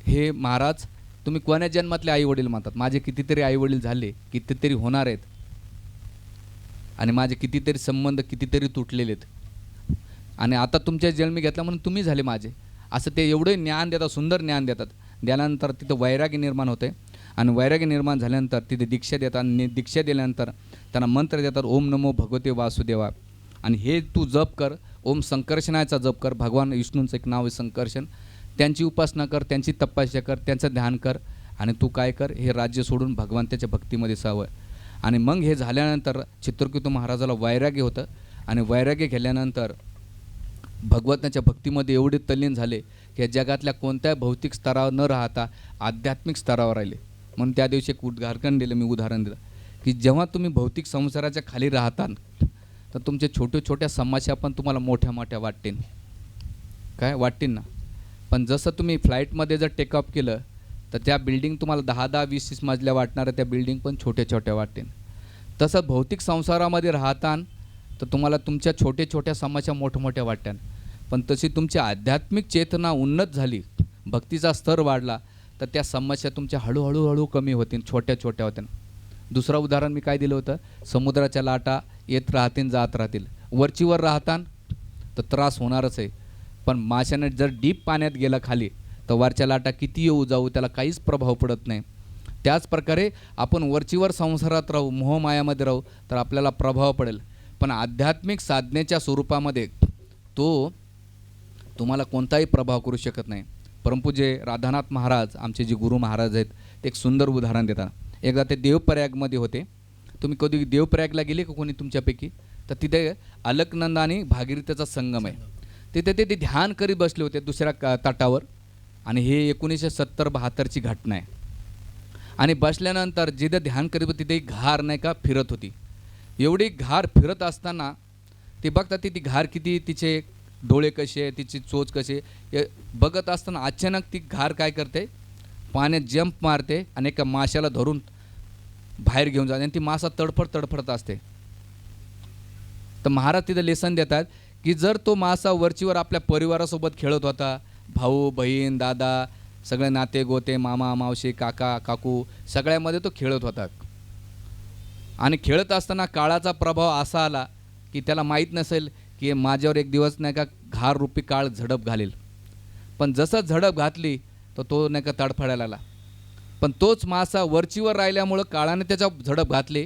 [SPEAKER 1] हे महाराज, तुम्ही कोण्या जन्मातले आई वडील म्हणतात? माझे कितीतरी आई वडील झाले, कितीतरी होणार आहेत, आणि माझे कितीतरी संबंध कितीतरी तुटलेले आहेत, आणि आता तुमच्या जन्मी घेतला म्हणून तुम्ही झाले माझे. असं ते एवढे ज्ञान देतात, सुंदर ज्ञान देतात. त्यानंतर तिथं वैराग्य निर्माण होते. आणि वैराग्य निर्माण झाल्यानंतर तिथे दीक्षा देतात. आणि दीक्षा दिल्यानंतर त्यांना मंत्र देतात, ओम नमो भगवते वासुदेवा. आणि हे तू जप कर, ओम संकर्षणाचा जप कर. भगवान विष्णूंचं एक नाव आहे संकर्षण. त्यांची उपासना कर, त्यांची तपस्या कर, त्यांचं ध्यान कर. आणि तू काय कर, हे राज्य सोडून भगवंताच्या भक्तीमध्ये सावय. आणि मग हे झाल्यानंतर चित्रकेतू महाराजाला वैराग्य होतं. आणि वैराग्य घेतल्यानंतर भगवंताच्या भक्तीमध्ये एवढे तल्लीन झाले की या जगातल्या कोणत्याही भौतिक स्तरावर न राहता आध्यात्मिक स्तरावर राहिले. म्हणून त्या दिवशी एक उदाहरण दिलं, मी उदाहरण दिलं की जेव्हा तुम्ही भौतिक संसाराच्या खाली राहता तर तुमच्या छोट्या छोट्या समस्या पण तुम्हाला मोठ्या मोठ्या वाटतील, काय वाटतील ना. पण जसं तुम्ही फ्लाईटमध्ये जर टेकअप केलं तर त्या बिल्डिंग तुम्हाला 10-10, 20-20 मजल्या वाटणाऱ्या त्या बिल्डिंग पण छोट्या छोट्या वाटतील. तसं भौतिक संसारामध्ये राहतान तर तुम्हाला तुमच्या छोट्या छोट्या समस्या मोठमोठ्या वाटत्यान. पण तशी तुमची आध्यात्मिक चेतना उन्नत झाली, भक्तीचा स्तर वाढला, तर त्या समस्या तुमच्या हळूहळू कमी होतील, छोट्या छोट्या होत्या. दुसरं उदाहरण मी काय दिलं होतं, समुद्राच्या लाटा येत राहतील जात राहतील. वरचीवर राहतान तर त्रास होणारच आहे, पण माशाने जर डीप पाण्यात गेला खाली तर वरच्या लाटा किती येऊ जाऊ त्याला काहीच प्रभाव पडत नाही. त्याच प्रकारे आपण वरचीवर संसारात राहू, मोहमायामध्ये राहू तर आपल्याला प्रभाव पडेल, पण आध्यात्मिक साधनेच्या स्वरूपामध्ये तो तुम्हाला कोणताही प्रभाव करू शकत नाही. परमपूज्य राधानाथ महाराज, आमचे जे गुरु महाराज आहेत, ते एक सुंदर उदाहरण देतात. एकदा ते देवप्रयागमध्ये होते. तुम्ही कधी देवप्रयागला गेले का कोणी तुमच्यापैकी? तर तिथे अलकनंदा आणि भागीरथीचा संगम आहे. तिथे ते ध्यान करीत बसले होते दुसऱ्या तटावर. आणि हे 1970-72ची घटना आहे. आणि बसल्यानंतर जिथे ध्यान करीत तिथे एक घार नाही का फिरत होती. एवढी घार फिरत असताना ते बघतात ती घार किती, तिचे डोळे कसे, तिची चोच कसे, बघत असताना अचानक ती घार काय करते, पाण्यात जंप मारते आणि एका माशाला धरून बाहेर घेऊन जाते. आणि ती मासा तडफडत असते. तर महाराज तिथं लेसन देतात की जर तो मासा वरचीवर आपल्या परिवारासोबत खेळत होता, भाऊ बहीण दादा सगळे नाते गोते, मामा मावशी काका काकू सगळ्यामध्ये तो खेळत होता. आणि खेळत असताना काळाचा प्रभाव असा आला की त्याला माहीत नसेल की माझ्यावर एक दिवस नाही का घार रूपी काळ झडप घालेल. पण जसं झडप घातली तर तो नाही का तडफडायला लागला. पण तोच मासा वरचीवर राहिल्यामुळं काळाने त्याच्या झडप घातली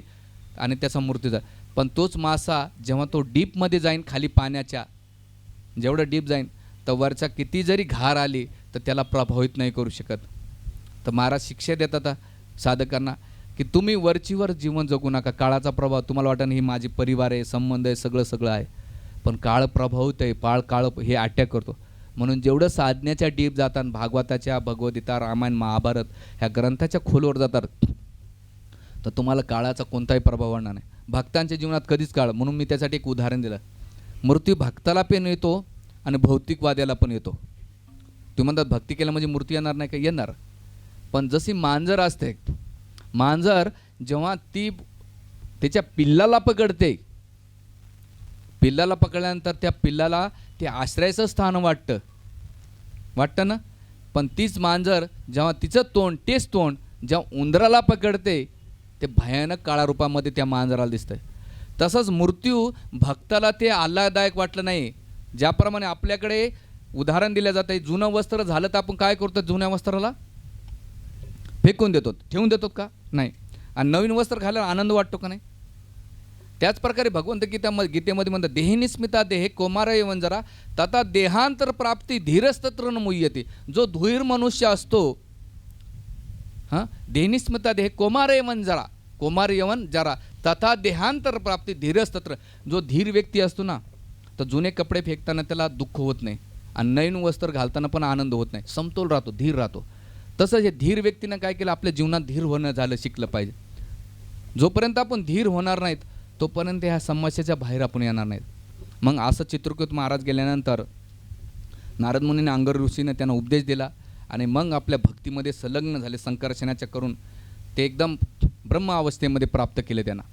[SPEAKER 1] आणि त्याचा मृत्यू झाला. पण तोच मासा जेव्हा तो डीपमध्ये जाईन, खाली पाण्याच्या जेवढं डीप जाईन तर वरच्या किती जरी घार आली तर त्याला प्रभावित नाही करू शकत. तर महाराज शिक्षा देतात साधकांना की तुम्ही वरचीवर जीवन जगू नका. काळाचा प्रभाव तुम्हाला वाटतं ही माझी परिवार आहे, संबंध आहे, सगळं आहे, पण काळ प्रभावित आहे, काळ हे अटॅक करतो. म्हणून जेवढं साधण्याच्या डीप जातात, भागवताच्या, भगवद्गीता, रामायण, महाभारत ह्या ग्रंथाच्या खोलवर जातात तर तुम्हाला काळाचा कोणताही प्रभाव होणार नाही. भक्तांच्या जीवनात कधीच काळ, म्हणून मी त्यासाठी एक उदाहरण दिलं. मृत्यू भक्ताला पण येतो आणि भौतिकवाद्याला पण येतो. तुम्ही म्हणतात भक्ती केल्या म्हणजे मूर्ती येणार नाही का? येणार. पण जशी मांजर असते, मांजर जेव्हा ती त्याच्या पिल्लाला पकडते, पिल्लाला पकडल्यानंतर त्या पिल्लाला ते आश्रयाचं स्थान वाटतं ना. पण तीच मांजर जेव्हा तिचं तोंड, तेच तोंड जेव्हा उंदराला पकडते, ते भयानक काळा रूपामध्ये त्या मांजराला दिसतंय. तसंच मृत्यू भक्ताला ते आल्हाददायक वाटलं नाही. ज्याप्रमाणे आपल्याकडे उदाहरण दिलं जातं, जुनं वस्त्र झालं तर आपण काय करतो? जुन्या वस्त्राला फेकून देतो, ठेवून देतो का? नाही. आणि नवीन वस्त्र घालायला आनंद वाटतो का नाही? त्याच प्रकारे भगवंत गीतेमध्ये म्हणतात, देहिनिस्मिता देहे कौमार वंजरा तथा देहांतर प्राप्ती धीरस्तत्र न मुह्यते. जो धीर मनुष्य असतो, हां, देहिनिस्मिता देहे कौमार वंजरा, कौमार यवन जरा तथा देहांतर प्राप्ती धीरस्तत्र. जो धीर व्यक्ती असतो ना, तर जुने कपडे फेकताना त्याला दुःख होत नाही आणि नवीन वस्त्र घालताना पण आनंद होत नाही, समतोल राहतो, धीर राहतो. तसंच हे धीर व्यक्तीनं काय केलं? आपल्या जीवनात धीर होणं झालं शिकलं पाहिजे. जोपर्यंत आपण धीर होणार नाहीत तोपर्यंत ह्या समस्येच्या बाहेर आपण येणार नाहीत. मग असं चित्रकूट महाराज गेल्यानंतर नारद मुनीने अंगर ऋषीने त्यांना उपदेश दिला आणि मग आपल्या भक्तीमध्ये संलग्न झाले. संकर्षणाच्या करून ते एकदम ब्रह्म अवस्थेमध्ये प्राप्त केले त्यांना.